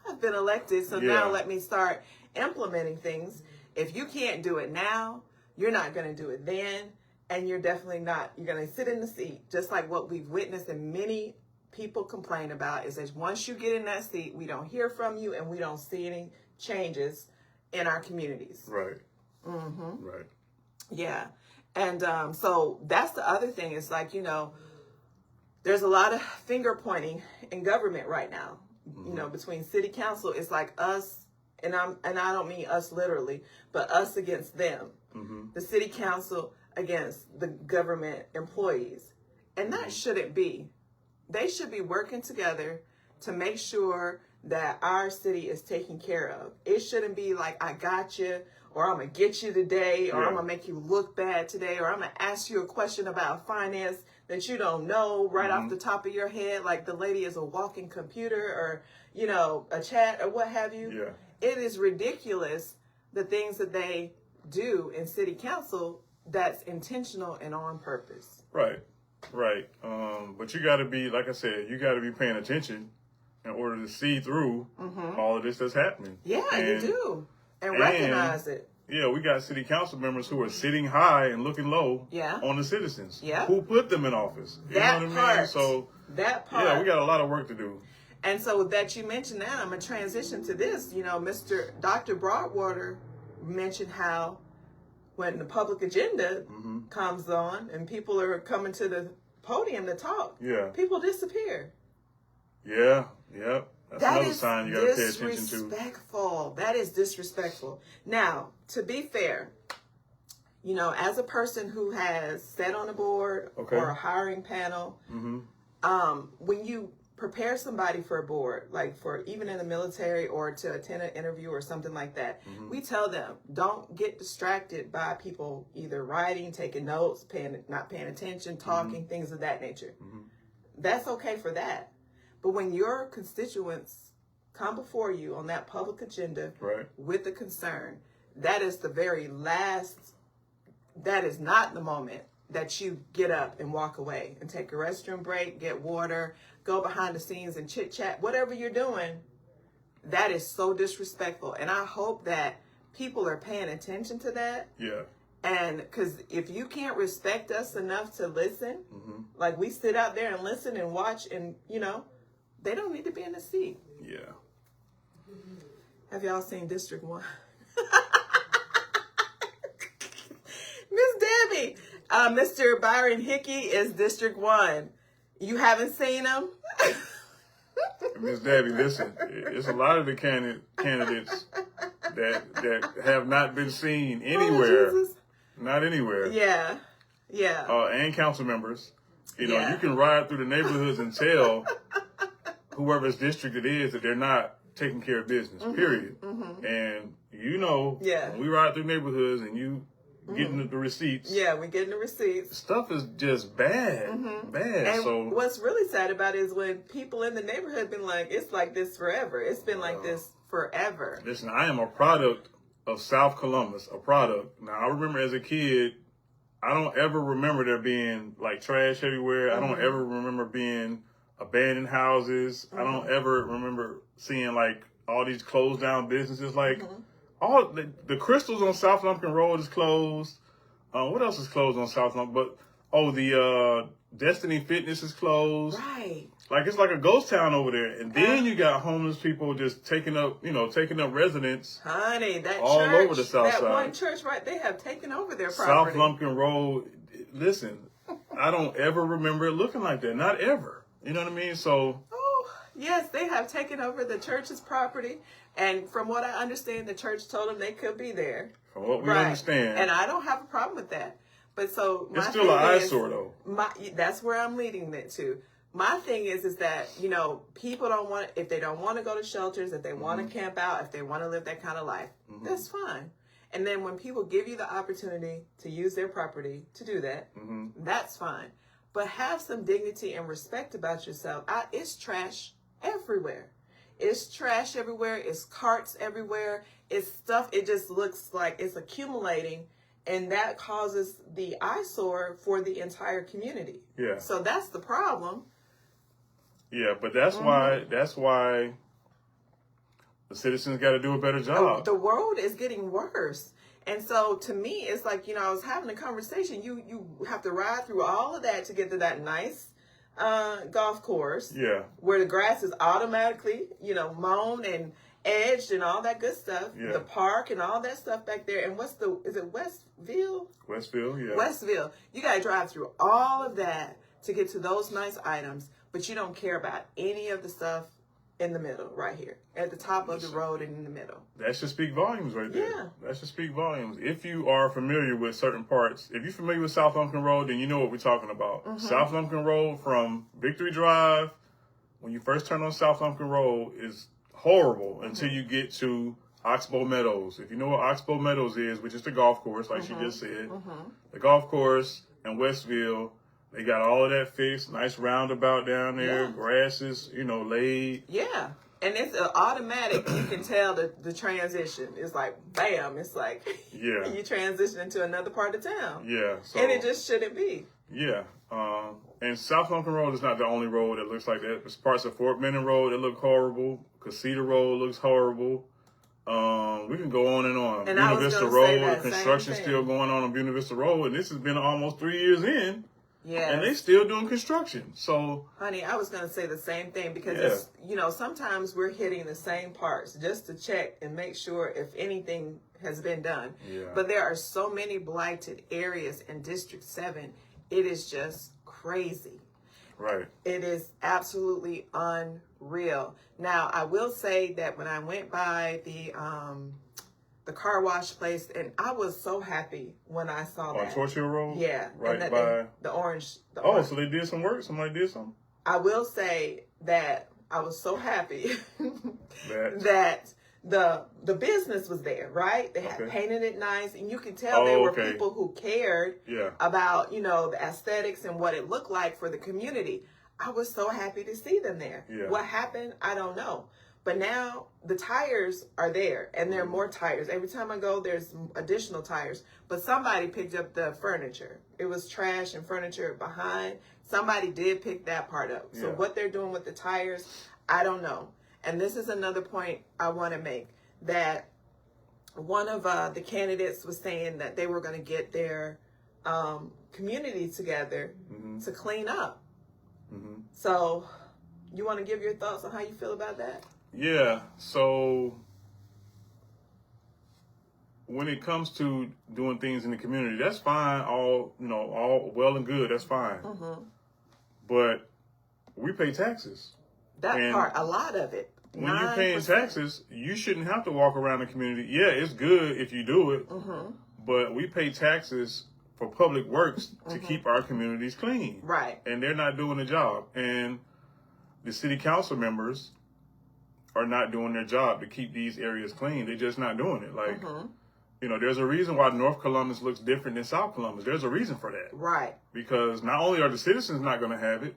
Speaker 2: I've been elected, so now let me start implementing things. If you can't do it now, you're not going to do it then, and you're definitely not. You're going to sit in the seat, just like what we've witnessed and many people complain about is that once you get in that seat, we don't hear from you and we don't see any changes in our communities.
Speaker 1: Right. Right.
Speaker 2: Yeah. And so that's the other thing. It's like, there's a lot of finger pointing in government right now, between city council. It's like us, and I don't mean us literally, but us against them. The city council against the government employees. And that shouldn't be. They should be working together to make sure that our city is taken care of. It shouldn't be like, I got you, or I'm going to get you today, or I'm going to make you look bad today, or I'm going to ask you a question about finance that you don't know right off the top of your head, like the lady is a walking computer or, a chat or what have you.
Speaker 1: Yeah.
Speaker 2: It is ridiculous, the things that they do in city council that's intentional and on purpose.
Speaker 1: Right. But you got to be, like I said, you got to be paying attention in order to see through all of this that's happening.
Speaker 2: Yeah, you do. And recognize it.
Speaker 1: Yeah, we got city council members who are sitting high and looking low on the citizens.
Speaker 2: Yeah.
Speaker 1: Who put them in office. You know what I mean? So
Speaker 2: that part.
Speaker 1: Yeah, we got a lot of work to do.
Speaker 2: And so that you mentioned that, I'm going to transition to this. Dr. Broadwater mentioned how when the public agenda comes on and people are coming to the podium to talk, people disappear.
Speaker 1: Yeah, yep. That's another sign you got to pay attention to.
Speaker 2: Disrespectful. That is disrespectful. Now, to be fair, as a person who has sat on a board or a hiring panel, when you prepare somebody for a board, like for even in the military or to attend an interview or something like that, we tell them, don't get distracted by people either writing, taking notes, not paying attention, talking, things of that nature. That's okay for that. But when your constituents come before you on that public agenda with a concern, that is the very last, that is not the moment that you get up and walk away and take a restroom break, get water, go behind the scenes and chit chat, whatever you're doing. That is so disrespectful. And I hope that people are paying attention to that.
Speaker 1: Yeah.
Speaker 2: And because if you can't respect us enough to listen, like we sit out there and listen and watch and, they don't need to be in the seat.
Speaker 1: Yeah.
Speaker 2: Have y'all seen District 1? Miss Debbie, Mr. Byron Hickey is District 1. You haven't seen him?
Speaker 1: Miss Debbie, listen, it's a lot of the candidates that have not been seen anywhere.
Speaker 2: Oh,
Speaker 1: not anywhere.
Speaker 2: Yeah.
Speaker 1: And council members. You can ride through the neighborhoods and tell whoever's district it is that they're not taking care of business, period. And when we ride through neighborhoods and you getting the receipts.
Speaker 2: Yeah, we're getting the receipts.
Speaker 1: Stuff is just bad. Bad.
Speaker 2: And
Speaker 1: so
Speaker 2: what's really sad about it is when people in the neighborhood been like, it's like this forever. It's been like this forever.
Speaker 1: Listen, I am a product of South Columbus, a product. Now, I remember as a kid, I don't ever remember there being like trash everywhere. I don't ever remember being abandoned houses. I don't ever remember seeing like all these closed down businesses. Like all the Crystals on South Lumpkin Road is closed. What else is closed on South Lumpkin? But the Destiny Fitness is closed.
Speaker 2: Right.
Speaker 1: Like it's like a ghost town over there. And then you got homeless people just taking up residence.
Speaker 2: Honey, that
Speaker 1: all
Speaker 2: church,
Speaker 1: over the south side.
Speaker 2: That one church, right? They have taken over their
Speaker 1: South
Speaker 2: property.
Speaker 1: Lumpkin Road. Listen, I don't ever remember it looking like that. Not ever. You know what I mean? So.
Speaker 2: Oh, yes, they have taken over the church's property. And from what I understand, the church told them they could be there.
Speaker 1: From what we understand.
Speaker 2: And I don't have a problem with that. But so my
Speaker 1: it's still an eyesore, though.
Speaker 2: That's where I'm leading it to. My thing is that, people don't want, if they don't want to go to shelters, if they want to camp out, if they want to live that kind of life, that's fine. And then when people give you the opportunity to use their property to do that, that's fine. But have some dignity and respect about yourself. It's trash everywhere. It's trash everywhere. It's carts everywhere. It's stuff. It just looks like it's accumulating. And that causes the eyesore for the entire community.
Speaker 1: Yeah.
Speaker 2: So that's the problem.
Speaker 1: Yeah, but that's why the citizens got to do a better job.
Speaker 2: The world is getting worse. And so to me, it's like, I was having a conversation. You have to ride through all of that to get to that nice golf course.
Speaker 1: Yeah.
Speaker 2: Where the grass is automatically, mown and edged and all that good stuff.
Speaker 1: Yeah.
Speaker 2: The park and all that stuff back there. And is it Westville?
Speaker 1: Westville, yeah.
Speaker 2: Westville. You got to drive through all of that to get to those nice items, but you don't care about any of the stuff in the middle, right here, at the top of the road and in the middle.
Speaker 1: That should speak volumes right there.
Speaker 2: Yeah.
Speaker 1: That should speak volumes. If you are familiar with certain parts, if you're familiar with South Lumpkin Road, then you know what we're talking about. South Lumpkin Road from Victory Drive, when you first turn on South Lumpkin Road, is horrible until you get to Oxbow Meadows. If you know what Oxbow Meadows is, which is the golf course, like she just said, the golf course in Westville, they got all of that fixed. Nice roundabout down there. Yeah. Grass is, laid.
Speaker 2: Yeah. And it's automatic. You can tell the transition. It's like, bam. It's like you transition into another part of town.
Speaker 1: Yeah. So,
Speaker 2: and it just shouldn't be.
Speaker 1: Yeah. And South Lumpkin Road is not the only road that looks like that. There's parts of Fort Benning Road that look horrible. Casita Road looks horrible. We can go on and on.
Speaker 2: And
Speaker 1: Buena Vista Road, the construction's still going on Buena Vista Road, and this has been almost 3 years in. Yeah. And they still doing construction. So,
Speaker 2: honey, I was going to say the same thing because it's, sometimes we're hitting the same parts just to check and make sure if anything has been done.
Speaker 1: Yeah.
Speaker 2: But there are so many blighted areas in District 7. It is just crazy.
Speaker 1: Right.
Speaker 2: It is absolutely unreal. Now, I will say that when I went by the car wash place, and I was so happy when I saw that.
Speaker 1: On Torch Road?
Speaker 2: Yeah.
Speaker 1: Right
Speaker 2: and
Speaker 1: by...
Speaker 2: the orange.
Speaker 1: So they did some work? Somebody did something?
Speaker 2: I will say that I was so happy that the business was there, right? They had painted it nice, and you could tell there were people who cared about, the aesthetics and what it looked like for the community. I was so happy to see them there. Yeah. What happened, I don't know. But now the tires are there, and there are more tires. Every time I go, there's additional tires. But somebody picked up the furniture. It was trash and furniture behind. Somebody did pick that part up. So what they're doing with the tires, I don't know. And this is another point I want to make, that one of the candidates was saying that they were going to get their community together to clean up. So you want to give your thoughts on how you feel about that?
Speaker 1: Yeah, so when it comes to doing things in the community, that's fine, all well and good, that's fine. But we pay taxes.
Speaker 2: That part, a lot of it.
Speaker 1: When you're paying taxes, you shouldn't have to walk around the community. Yeah, it's good if you do it, but we pay taxes for public works to keep our communities clean. Right. And they're not doing the job. And the city council members are not doing their job to keep these areas clean. They're just not doing it. Like, there's a reason why North Columbus looks different than South Columbus. There's a reason for that. Right. Because not only are the citizens not going to have it,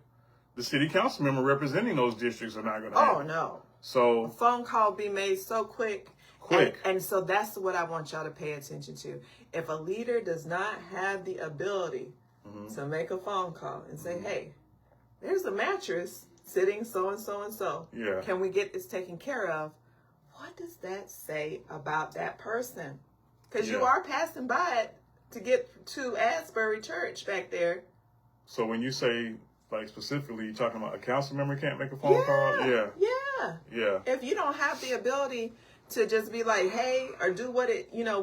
Speaker 1: the city council member representing those districts are not going to have it.
Speaker 2: Oh, no.
Speaker 1: So
Speaker 2: a phone call be made so quick.
Speaker 1: quick.
Speaker 2: And so that's what I want y'all to pay attention to. If a leader does not have the ability to make a phone call and say, hey, there's a mattress sitting so and so and so.
Speaker 1: Yeah.
Speaker 2: Can we get this taken care of? What does that say about that person? Because you are passing by it to get to Asbury Church back there.
Speaker 1: So when you say, like, specifically, you're talking about a council member can't make a phone call? Yeah.
Speaker 2: Yeah. If you don't have the ability to just be like, hey, or do what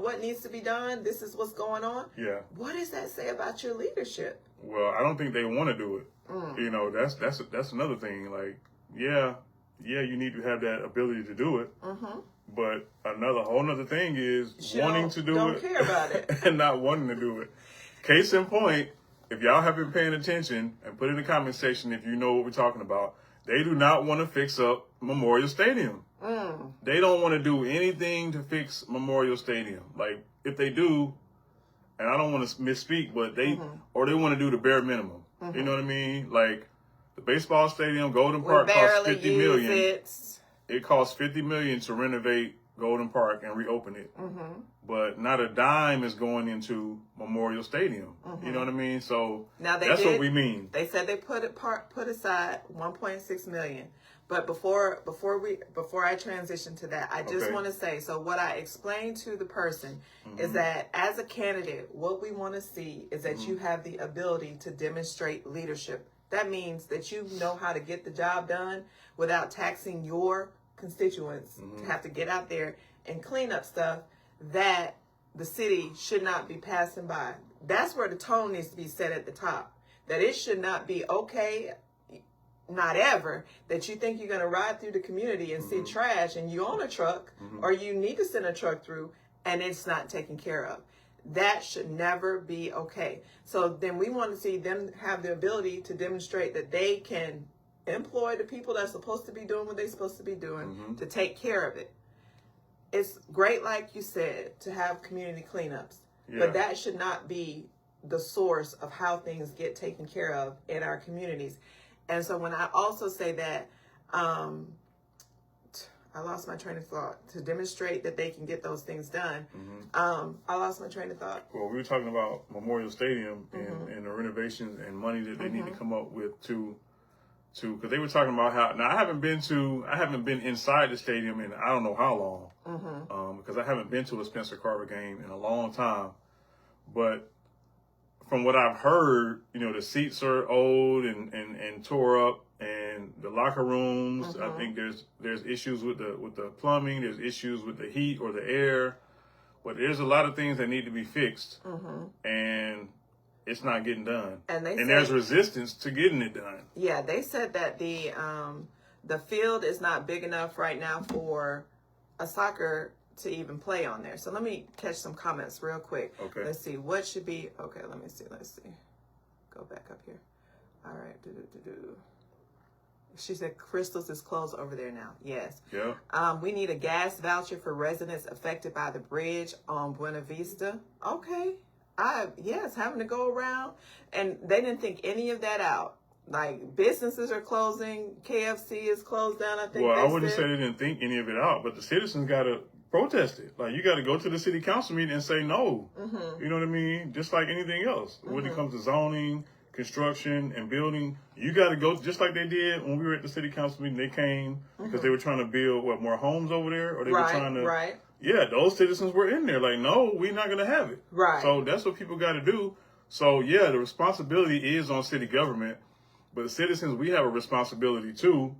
Speaker 2: what needs to be done, this is what's going on.
Speaker 1: Yeah.
Speaker 2: What does that say about your leadership?
Speaker 1: Well, I don't think they want to do it. That's another thing. Like, yeah, you need to have that ability to do it. But whole nother thing is wanting to do it,
Speaker 2: don't care about it,
Speaker 1: and not wanting to do it. Case in point, if y'all have been paying attention, and put in the comment section if you know what we're talking about, they do not want to fix up Memorial Stadium. They don't want to do anything to fix Memorial Stadium. Like, if they do, and I don't want to misspeak, but they want to do the bare minimum. You know what I mean? Like, the baseball stadium, Golden Park, costs $50 million. It costs $50 million to renovate Golden Park and reopen it. But not a dime is going into Memorial Stadium. You know what I mean? So
Speaker 2: now
Speaker 1: that's what we mean.
Speaker 2: They said they put aside $1.6 million. But before I transition to that, I just want to say, so what I explained to the person is that as a candidate, what we want to see is that you have the ability to demonstrate leadership. That means that you know how to get the job done without taxing your constituents to have to get out there and clean up stuff that the city should not be passing by. That's where the tone needs to be set at the top. That it should not be okay, not ever, that you think you're going to ride through the community and see trash and you own a truck or you need to send a truck through and it's not taken care of. That should never be okay. So then we want to see them have the ability to demonstrate that they can employ the people that's supposed to be doing what they're supposed to be doing to take care of it. It's great, like you said, to have community cleanups, but that should not be the source of how things get taken care of in our communities. And so when I also say that, I lost my train of thought, to demonstrate that they can get those things done. I lost my train of thought.
Speaker 1: Well, we were talking about Memorial Stadium and the renovations and money that they need to come up with to because they were talking about how, now I haven't been inside the stadium in I don't know how long, because I haven't been to a Spencer Carver game in a long time. But from what I've heard, the seats are old and tore up, and the locker rooms, I think there's issues with the plumbing, there's issues with the heat or the air, but there's a lot of things that need to be fixed, and it's not getting done. And there's resistance to getting it done. Yeah,
Speaker 2: they said that the field is not big enough right now for a soccer to even play on there. So let me catch some comments real quick.
Speaker 1: Okay.
Speaker 2: Let's see what should be. Okay, let me see. Go back up here. All right. She said Crystals is closed over there now. Yes.
Speaker 1: Yeah.
Speaker 2: We need a gas voucher for residents affected by the bridge on Buena Vista. Okay. Having to go around, and they didn't think any of that out. Like, businesses are closing, KFC is closed down, I think.
Speaker 1: Well, I wouldn't say they didn't think any of it out, but the citizens got to protest it. Like, you got to go to the city council meeting and say no. You know what I mean? Just like anything else. When it comes to zoning, construction, and building, you got to go, just like they did when we were at the city council meeting. They came because they were trying to build, more homes over there? Or they were trying to...
Speaker 2: Right.
Speaker 1: Yeah, those citizens were in there. Like, no, we're not going to have it.
Speaker 2: Right.
Speaker 1: So that's what people got to do. So, yeah, the responsibility is on city government. But the citizens, we have a responsibility, too,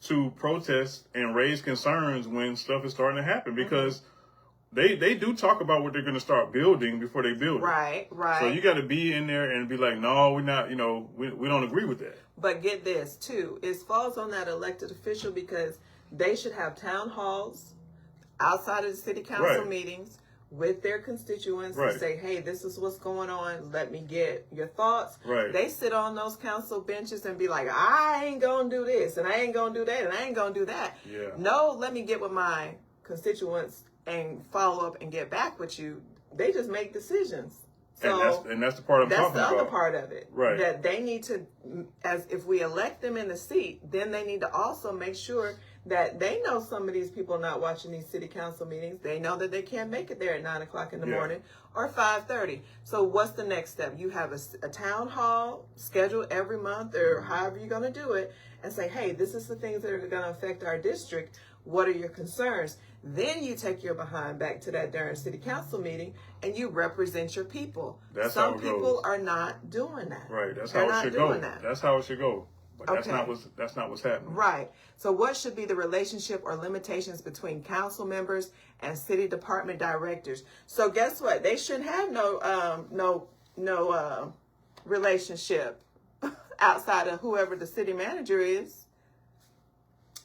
Speaker 1: to protest and raise concerns when stuff is starting to happen. Because they do talk about what they're going to start building before they build it.
Speaker 2: Right.
Speaker 1: So you got to be in there and be like, no, we're not, we don't agree with that.
Speaker 2: But get this, too. It falls on that elected official because they should have town halls outside of the city council meetings with their constituents and say, hey, this is what's going on. Let me get your thoughts. They sit on those council benches and be like, I ain't going to do this, and I ain't going to do that, and I ain't going to do that. No, let me get with my constituents and follow up and get back with you. They just make decisions. So
Speaker 1: and that's the part I'm talking about.
Speaker 2: That's the other part of it.
Speaker 1: Right.
Speaker 2: That they need to, as if we elect them in the seat, then they need to also make sure that they know some of these people are not watching these city council meetings. They know that they can't make it there at 9 o'clock in the morning or 5:30. So what's the next step? You have a town hall scheduled every month or however you're going to do it, and say, hey, this is the things that are going to affect our district. What are your concerns? Then you take your behind back to that darn city council meeting and you represent your people.
Speaker 1: That's
Speaker 2: Some
Speaker 1: how it
Speaker 2: people
Speaker 1: goes.
Speaker 2: are not doing that.
Speaker 1: Right. That's
Speaker 2: They're
Speaker 1: how it should go.
Speaker 2: that.
Speaker 1: That's how it should go. But that's
Speaker 2: Okay.
Speaker 1: not what's happening.
Speaker 2: Right. So what should be the relationship or limitations between council members and city department directors? So guess what? They shouldn't have no relationship outside of whoever the city manager is.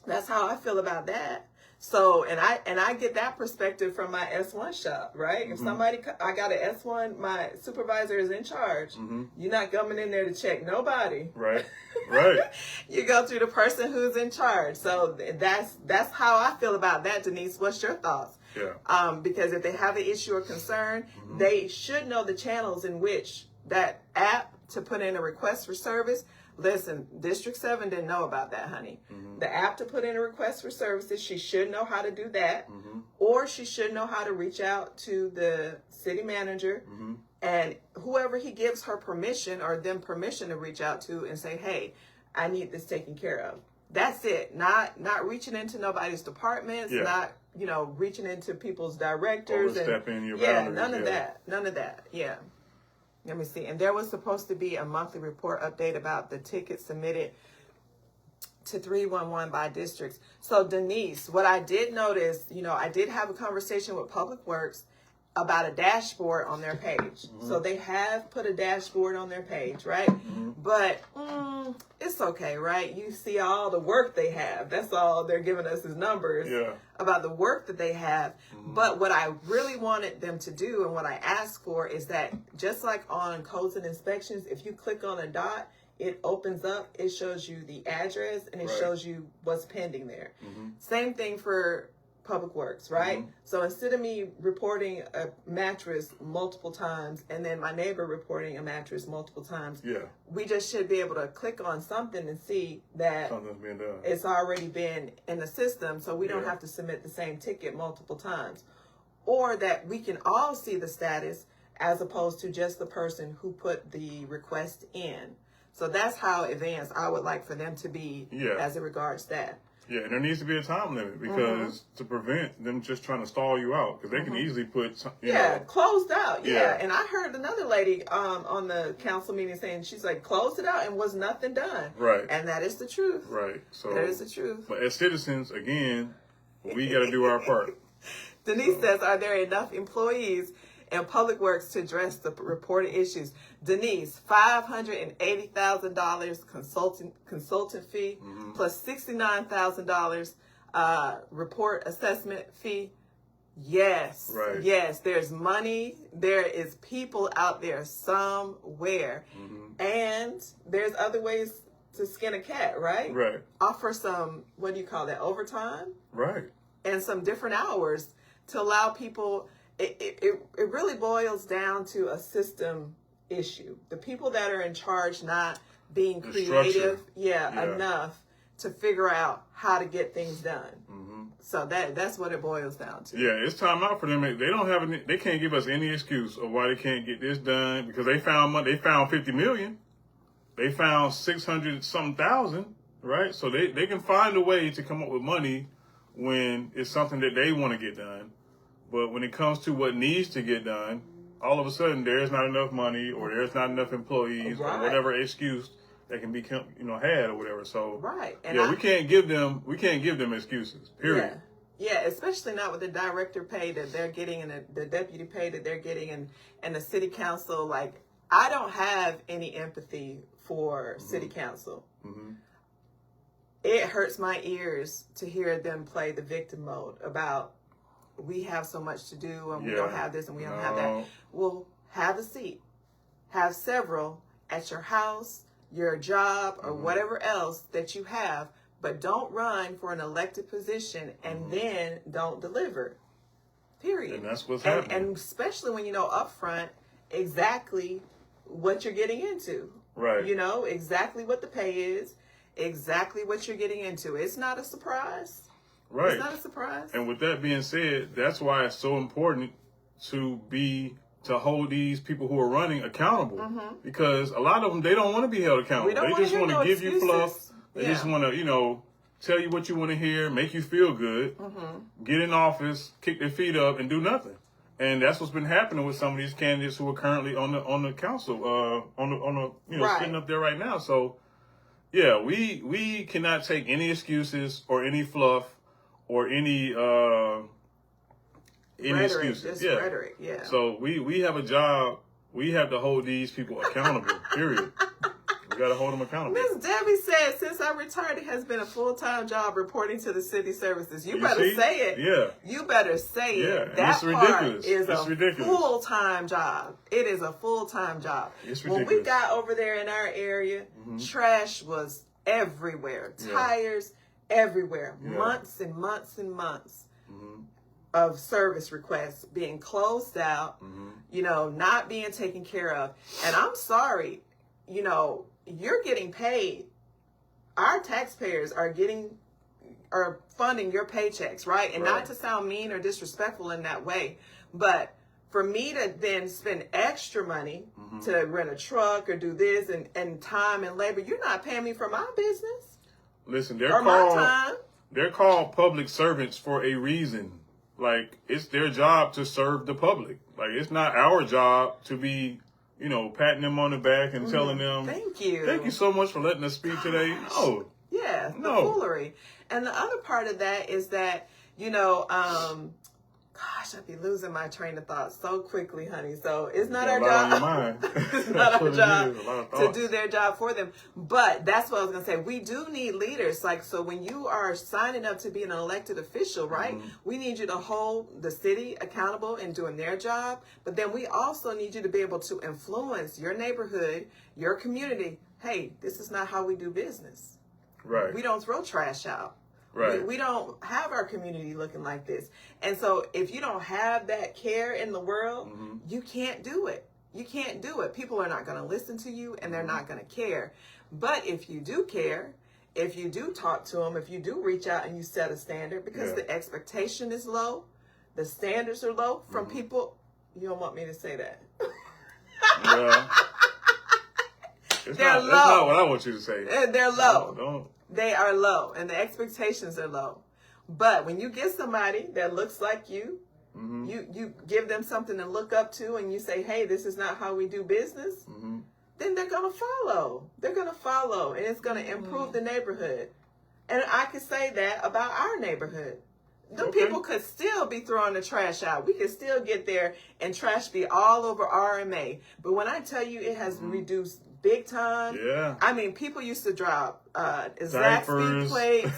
Speaker 2: That's how I feel about that. So, and I get that perspective from my S1 shop, right? If somebody, I got an S1, my supervisor is in charge. You're not coming in there to check nobody.
Speaker 1: Right. Right.
Speaker 2: You go through the person who's in charge. So that's how I feel about that, Denise. What's your thoughts?
Speaker 1: Yeah.
Speaker 2: Because if they have an issue or concern, they should know the channels in which that app to put in a request for service. Listen, District 7 didn't know about that, honey. The app to put in a request for services, she should know how to do that. Or she should know how to reach out to the city manager and whoever he gives her permission or them permission to reach out to and say, hey, I need this taken care of. That's it. Not reaching into nobody's departments, not, reaching into people's directors.
Speaker 1: Overstepping your
Speaker 2: boundaries.
Speaker 1: boundaries.
Speaker 2: None of that. Yeah. Let me see. And there was supposed to be a monthly report update about the tickets submitted to 311 by districts. So Denise, what I did notice, I did have a conversation with Public Works about a dashboard on their page. So they have put a dashboard on their page, right? But it's okay, right? You see all the work they have. That's all they're giving us is numbers about the work that they have. But what I really wanted them to do and what I asked for is that just like on codes and inspections, if you click on a dot, it opens up, it shows you the address and it shows you what's pending there. Same thing for Public Works, right? So instead of me reporting a mattress multiple times and then my neighbor reporting a mattress multiple times, we just should be able to click on something and see that
Speaker 1: Something's being done.
Speaker 2: It's already been in the system, so we don't have to submit the same ticket multiple times. Or that we can all see the status as opposed to just the person who put the request in. So that's how advanced I would like for them to be as it regards that.
Speaker 1: Yeah, and there needs to be a time limit because to prevent them just trying to stall you out, because they can easily put,
Speaker 2: closed out. Yeah, and I heard another lady on the council meeting saying she's like closed it out and was nothing done.
Speaker 1: Right,
Speaker 2: and that is the truth.
Speaker 1: Right, so
Speaker 2: that is the truth.
Speaker 1: But as citizens, again, we got to do our part.
Speaker 2: Denise says, "Are there enough employees in Public Works to address the reported issues?" Denise, $580,000 consultant fee plus $69,000 report assessment fee. Yes, yes, there's money. There is people out there somewhere, and there's other ways to skin a cat, right?
Speaker 1: Right.
Speaker 2: Offer some, what do you call that, overtime?
Speaker 1: Right.
Speaker 2: And some different hours to allow people. It really boils down to a system issue. The people that are in charge not being creative, enough to figure out how to get things done. So that's what it boils down to.
Speaker 1: Yeah, it's time out for them. They don't have any. They can't give us any excuse of why they can't get this done because they found money. They found 50 million. They found 600 something thousand. Right. So they can find a way to come up with money when it's something that they want to get done. But when it comes to what needs to get done, all of a sudden there's not enough money or there's not enough employees or whatever excuse that can be had or whatever. So and we can't give them excuses. Period.
Speaker 2: Yeah, especially not with the director pay that they're getting and the deputy pay that they're getting and the city council. Like, I don't have any empathy for city council. It hurts my ears to hear them play the victim mode about we have so much to do and we don't have this and we don't have that. Well, have a seat. Have several at your house, your job, or whatever else that you have, but don't run for an elected position and then don't deliver. Period.
Speaker 1: And that's what's happening.
Speaker 2: And especially when you know upfront exactly what you're getting into.
Speaker 1: Right.
Speaker 2: You know exactly what the pay is, exactly what you're getting into. It's not a surprise.
Speaker 1: Right.
Speaker 2: It's not a surprise.
Speaker 1: And with that being said, that's why it's so important to hold these people who are running accountable, because a lot of them, they don't want to be held accountable. They just want to give you fluff. They just want to, tell you what you want to hear, make you feel good, get in office, kick their feet up, and do nothing. And that's what's been happening with some of these candidates who are currently on the council, sitting up there right now. So, yeah, we cannot take any excuses or any fluff or any
Speaker 2: rhetoric,
Speaker 1: excuses.
Speaker 2: rhetoric, yeah.
Speaker 1: So we have a job. We have to hold these people accountable. Period. We got to hold them accountable.
Speaker 2: Miss Debbie said, since I retired, it has been a full-time job reporting to the city services. You better say it.
Speaker 1: Yeah.
Speaker 2: You better say it.
Speaker 1: That
Speaker 2: it's
Speaker 1: part
Speaker 2: ridiculous. Is it's a ridiculous. Full-time job. It is a full-time job.
Speaker 1: It's ridiculous.
Speaker 2: When we got over there in our area, trash was everywhere. Tires everywhere. Months and months and months of service requests being closed out, not being taken care of. And I'm sorry, you're getting paid. Our taxpayers are funding your paychecks, right? And not to sound mean or disrespectful in that way, but for me to then spend extra money to rent a truck or do this and time and labor, you're not paying me for my business.
Speaker 1: Listen,
Speaker 2: they're
Speaker 1: called public servants for a reason. Like, it's their job to serve the public. Like, it's not our job to be, patting them on the back and telling them,
Speaker 2: thank you
Speaker 1: so much for letting us speak today. No.
Speaker 2: Yeah, the foolery. And the other part of that is that, I'd be losing my train of thought so quickly, honey. So it's not our job. It's not our job to do their job for them. But that's what I was going to say. We do need leaders. Like, so when you are signing up to be an elected official, right, we need you to hold the city accountable in doing their job. But then we also need you to be able to influence your neighborhood, your community. Hey, this is not how we do business.
Speaker 1: Right.
Speaker 2: We don't throw trash out.
Speaker 1: Right.
Speaker 2: We don't have our community looking like this. And so if you don't have that care in the world, you can't do it. You can't do it. People are not going to listen to you and they're not going to care. But if you do care, if you do talk to them, if you do reach out and you set a standard, because the expectation is low, the standards are low from people. You don't want me to say that.
Speaker 1: Yeah.
Speaker 2: They're low.
Speaker 1: That's not what I want you to say.
Speaker 2: They're low.
Speaker 1: No, don't.
Speaker 2: They are low, and the expectations are low. But when you get somebody that looks like you, you give them something to look up to, and you say, hey, this is not how we do business, then they're going to follow. They're going to follow, and it's going to improve the neighborhood. And I could say that about our neighborhood. Them people could still be throwing the trash out. We could still get there and trash be all over RMA. But when I tell you it has reduced big time.
Speaker 1: Yeah.
Speaker 2: I mean, people used to drop Zaxby plates,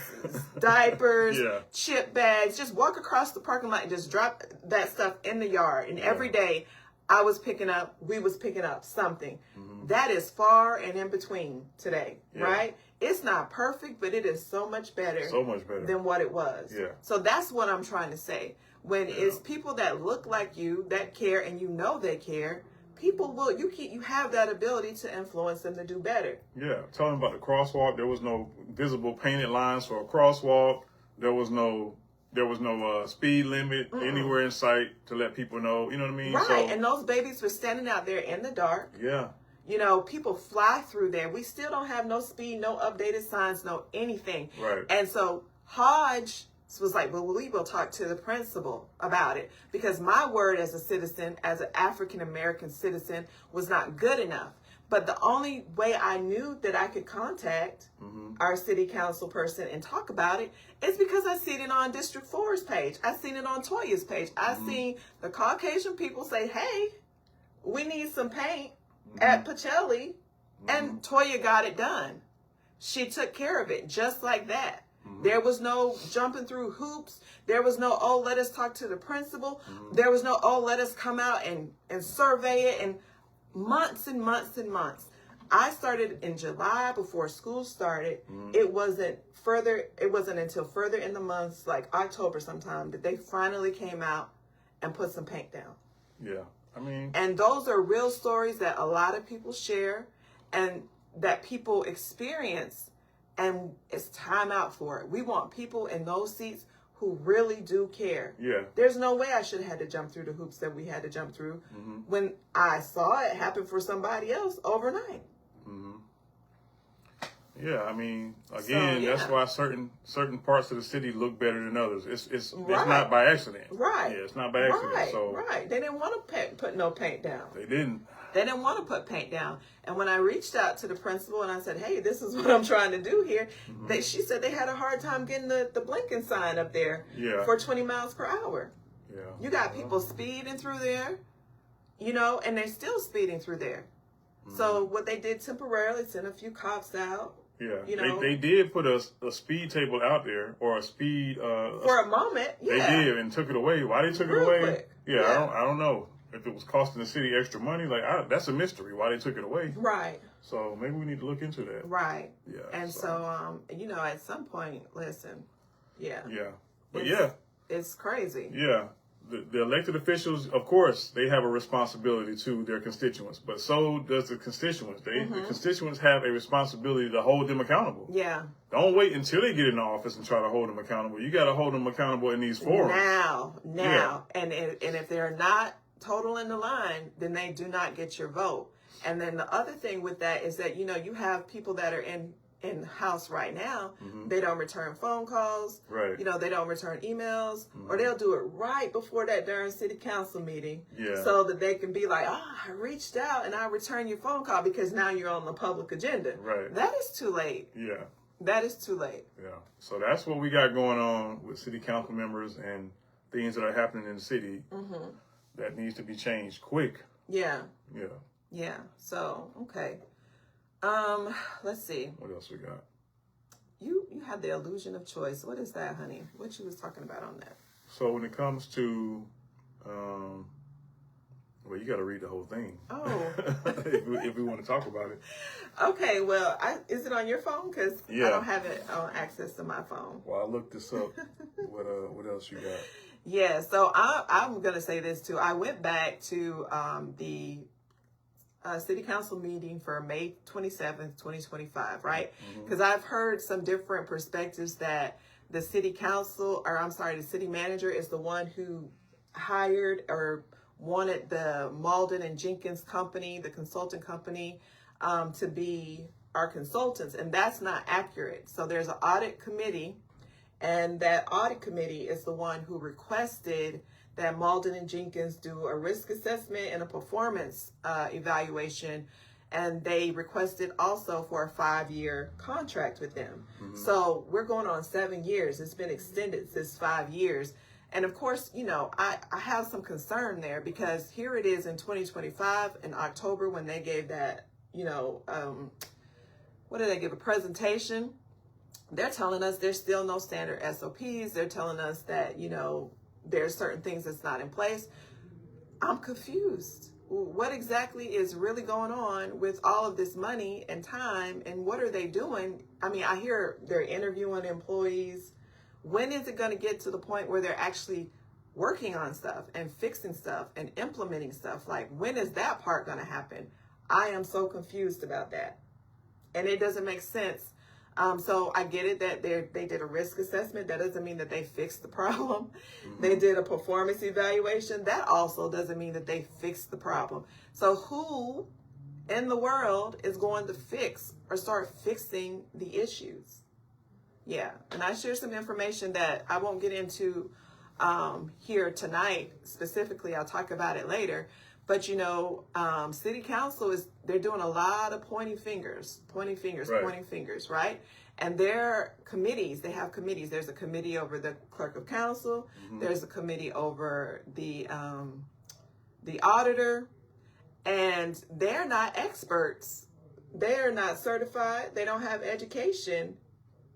Speaker 2: diapers, chip bags, just walk across the parking lot and just drop that stuff in the yard. And every day we was picking up something. That is far and in between today, right? It's not perfect, but it is so much better than what it was.
Speaker 1: Yeah.
Speaker 2: So that's what I'm trying to say. When it's people that look like you, that care, and you know they care, people will, you have that ability to influence them to do better.
Speaker 1: Yeah. Tell them about the crosswalk. There was no visible painted lines for a crosswalk. There was no speed limit anywhere in sight to let people know. You know what I mean?
Speaker 2: Right.
Speaker 1: So,
Speaker 2: and those babies were standing out there in the dark.
Speaker 1: Yeah.
Speaker 2: People fly through there. We still don't have no speed, no updated signs, no anything.
Speaker 1: Right.
Speaker 2: And so Hodge was like, well, we will talk to the principal about it, because my word as a citizen, as an African-American citizen, was not good enough. But the only way I knew that I could contact our city council person and talk about it is because I seen it on District 4's page. I seen it on Toya's page. I seen the Caucasian people say, hey, we need some paint at Pacelli, and Toya got it done. She took care of it just like that. There was no jumping through hoops. There was no, oh, let us talk to the principal. There was no, oh, let us come out and survey it. And months and months and months. I started in July before school started. It wasn't until further in the months, like October sometime, that they finally came out and put some paint down.
Speaker 1: Yeah.
Speaker 2: And those are real stories that a lot of people share and that people experience, and it's time out for it. We want people in those seats who really do care.
Speaker 1: Yeah.
Speaker 2: There's no way I should have had to jump through the hoops that we had to jump through when I saw it happen for somebody else overnight.
Speaker 1: Yeah, I mean, again, that's why certain parts of the city look better than others. It's not by accident.
Speaker 2: Right.
Speaker 1: Yeah, it's not by accident.
Speaker 2: Right.
Speaker 1: So
Speaker 2: right. They didn't want to put no paint down.
Speaker 1: They didn't.
Speaker 2: They didn't want to put paint down. And when I reached out to the principal and I said, hey, this is what I'm trying to do here, she said they had a hard time getting the blinking sign up there for 20 miles per hour.
Speaker 1: Yeah.
Speaker 2: You got people speeding through there, you know, and they're still speeding through there. So what they did temporarily, sent a few cops out.
Speaker 1: Yeah,
Speaker 2: you know,
Speaker 1: they did put a speed table out there, or a speed
Speaker 2: for a moment.
Speaker 1: Yeah, they did, and took it away. Why they took it away?
Speaker 2: Quick.
Speaker 1: Yeah, I don't know if it was costing the city extra money. Like that's a mystery why they took it away.
Speaker 2: Right.
Speaker 1: So maybe we need to look into that.
Speaker 2: Right.
Speaker 1: Yeah.
Speaker 2: And so you know, at some point, listen. Yeah.
Speaker 1: Yeah. But
Speaker 2: it's crazy.
Speaker 1: Yeah. The elected officials, of course, they have a responsibility to their constituents, but so does the constituents. The constituents have a responsibility to hold them accountable.
Speaker 2: Yeah.
Speaker 1: Don't wait until they get in the office and try to hold them accountable. You got to hold them accountable in these forums.
Speaker 2: Now.
Speaker 1: Yeah.
Speaker 2: And if they're not total in the line, then they do not get your vote. And then the other thing with that is that, you know, you have people that are in house right now, they don't return phone calls,
Speaker 1: right?
Speaker 2: You know, they don't return emails, or they'll do it right before that darn city council meeting, so that they can be like, I reached out and I returned your phone call because now you're on the public agenda.
Speaker 1: Right.
Speaker 2: That is too late.
Speaker 1: Yeah.
Speaker 2: That is too late.
Speaker 1: Yeah. So that's what we got going on with city council members and things that are happening in the city that needs to be changed quick.
Speaker 2: Yeah.
Speaker 1: Yeah.
Speaker 2: Yeah. So, okay. Let's see.
Speaker 1: What else we got?
Speaker 2: You had the illusion of choice. What is that, honey? What you was talking about on that?
Speaker 1: So when it comes to, well, you got to read the whole thing.
Speaker 2: Oh.
Speaker 1: if we want to talk about it.
Speaker 2: Okay. Well, is it on your phone? Because I don't have it on access to my phone.
Speaker 1: Well, I looked this up. What else you got?
Speaker 2: Yeah. So I'm gonna say this too. I went back to the city council meeting for May 27th, 2025, right? Because I've heard some different perspectives that the city council, or I'm sorry, the city manager is the one who hired or wanted the Malden and Jenkins company, the consulting company, to be our consultants. And that's not accurate. So there's an audit committee, and that audit committee is the one who requested that Malden and Jenkins do a risk assessment and a performance evaluation. And they requested also for a 5-year contract with them. So we're going on 7 years. It's been extended since 5 years. And of course, you know, I have some concern there because here it is in 2025 in October when they gave that, you know, what did they give, a presentation? They're telling us there's still no standard SOPs. They're telling us that, you know, there's certain things that's not in place. I'm confused. What exactly is really going on with all of this money and time, and what are they doing? I mean, I hear they're interviewing employees. When is it going to get to the point where they're actually working on stuff and fixing stuff and implementing stuff? Like, when is that part going to happen? I am so confused about that. And it doesn't make sense. So I get it that they did a risk assessment. That doesn't mean that they fixed the problem. They did a performance evaluation. That also doesn't mean that they fixed the problem. So who in the world is going to fix or start fixing the issues? Yeah. And I shared some information that I won't get into here tonight specifically. I'll talk about it later. But, you know, city council they're doing a lot of pointing fingers, right? And their committees, they have committees. There's a committee over the clerk of council. There's a committee over the auditor. And they're not experts. They're not certified. They don't have education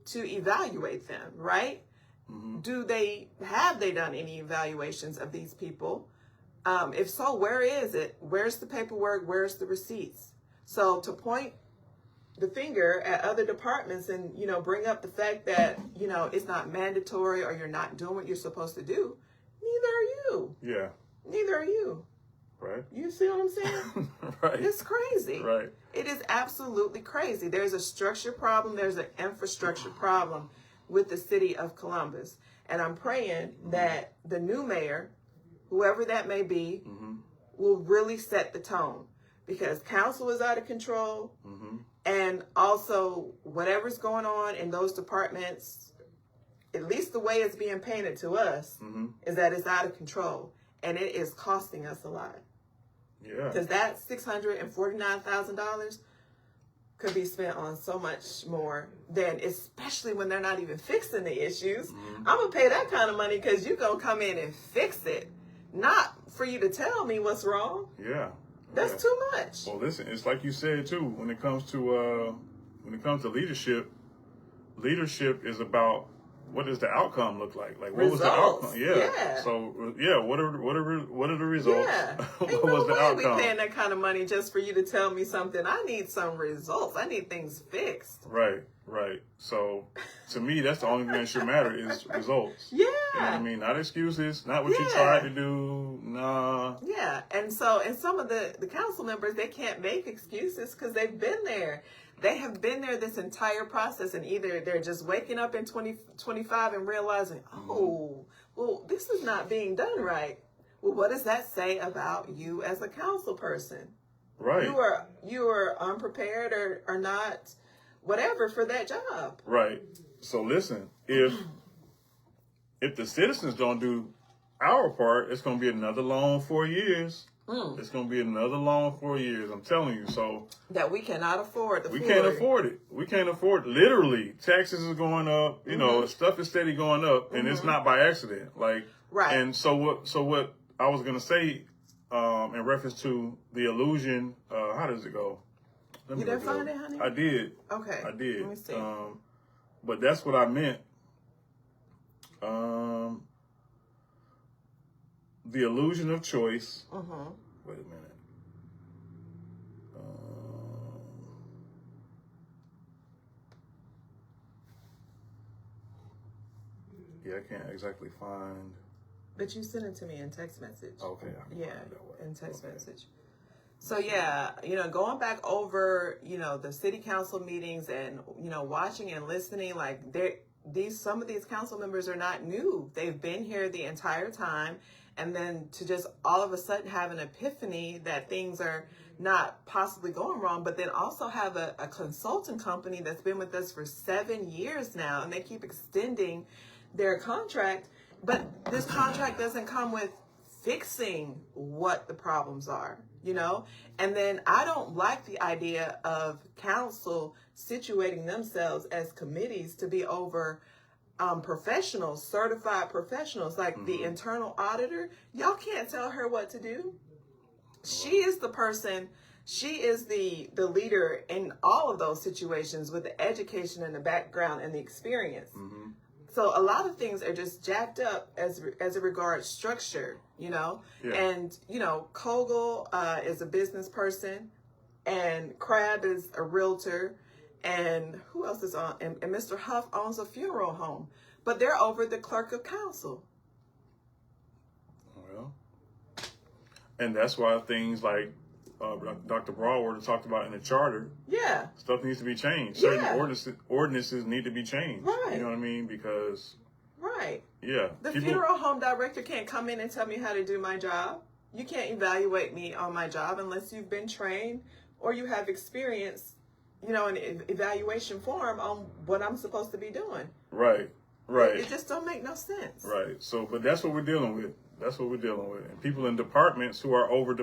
Speaker 2: to evaluate them, right? Have they done any evaluations of these people? If so, where is it? Where's the paperwork? Where's the receipts? So to point the finger at other departments and, you know, bring up the fact that, you know, it's not mandatory or you're not doing what you're supposed to do, neither are you.
Speaker 1: Yeah.
Speaker 2: Neither are you.
Speaker 1: Right.
Speaker 2: You see what I'm saying?
Speaker 1: Right.
Speaker 2: It's crazy.
Speaker 1: Right.
Speaker 2: It is absolutely crazy. There's a structure problem. There's an infrastructure problem with the city of Columbus. And I'm praying that the new mayor, whoever that may be, will really set the tone, because council is out of control. And also whatever's going on in those departments, at least the way it's being painted to us, is that it's out of control, and it is costing us a lot.
Speaker 1: Yeah.
Speaker 2: Because that $649,000 could be spent on so much more than, especially when they're not even fixing the issues. I'm going to pay that kind of money because you're going to come in and fix it, not for you to tell me what's wrong.
Speaker 1: Yeah.
Speaker 2: That's too much.
Speaker 1: Well, listen, it's like you said too. When it comes to leadership is about, what does the outcome look like? Like, what was the outcome? Yeah. So, yeah, what are the results?
Speaker 2: Yeah.
Speaker 1: What was the outcome?
Speaker 2: We paying that kind of money just for you to tell me something. I need some results. I need things fixed.
Speaker 1: Right. So, to me, that's the only thing that should matter is results.
Speaker 2: Yeah.
Speaker 1: You know what I mean? Not excuses, not what you tried to do. Nah.
Speaker 2: Yeah. And some of the council members, they can't make excuses because they've been there. They have been there this entire process, and either they're just waking up in 2025 and realizing, oh, well, this is not being done right. Well, what does that say about you as a council person?
Speaker 1: Right.
Speaker 2: You are unprepared or not, whatever, for that job.
Speaker 1: Right. So listen, if the citizens don't do our part, it's going to be another long 4 years. It's going to be another long 4 years. I'm telling you. So
Speaker 2: that we cannot afford.
Speaker 1: We can't afford it. We can't afford it. Literally, taxes are going up. You know, stuff is steady going up, and it's not by accident. Like,
Speaker 2: right.
Speaker 1: And so what I was going to say in reference to the illusion. How does it go?
Speaker 2: You didn't find it, honey?
Speaker 1: I did.
Speaker 2: Okay.
Speaker 1: I did.
Speaker 2: Let me see.
Speaker 1: But that's what I meant. The illusion of choice. Wait a minute. Yeah, I can't exactly find.
Speaker 2: But you sent it to me in text message.
Speaker 1: Okay.
Speaker 2: Yeah, in text message. So yeah, going back over, the city council meetings and, watching and listening, like some of these council members are not new. They've been here the entire time. And then to just all of a sudden have an epiphany that things are not possibly going wrong, but then also have a consulting company that's been with us for 7 years now, and they keep extending their contract. But this contract doesn't come with fixing what the problems are, And then I don't like the idea of council situating themselves as committees to be over professionals, certified professionals, like the internal auditor. Y'all can't tell her what to do. She is the person, she is the leader in all of those situations with the education and the background and the experience. So a lot of things are just jacked up as it regards structure, Yeah. And, Kogel is a business person, and Crab is a realtor, and who else is on? And Mr. Huff owns a funeral home, but they're over the clerk of council.
Speaker 1: Well, and that's why things like Dr. Broadwater talked about in the charter. Yeah. Stuff needs to be changed. Certain ordinances need to be changed.
Speaker 2: Right.
Speaker 1: You know what I mean? Because.
Speaker 2: Right.
Speaker 1: Yeah.
Speaker 2: The funeral home director can't come in and tell me how to do my job. You can't evaluate me on my job unless you've been trained or you have experience, an evaluation form on what I'm supposed to be doing.
Speaker 1: Right.
Speaker 2: It just don't make no sense.
Speaker 1: Right. So, but that's what we're dealing with. And people in departments who are over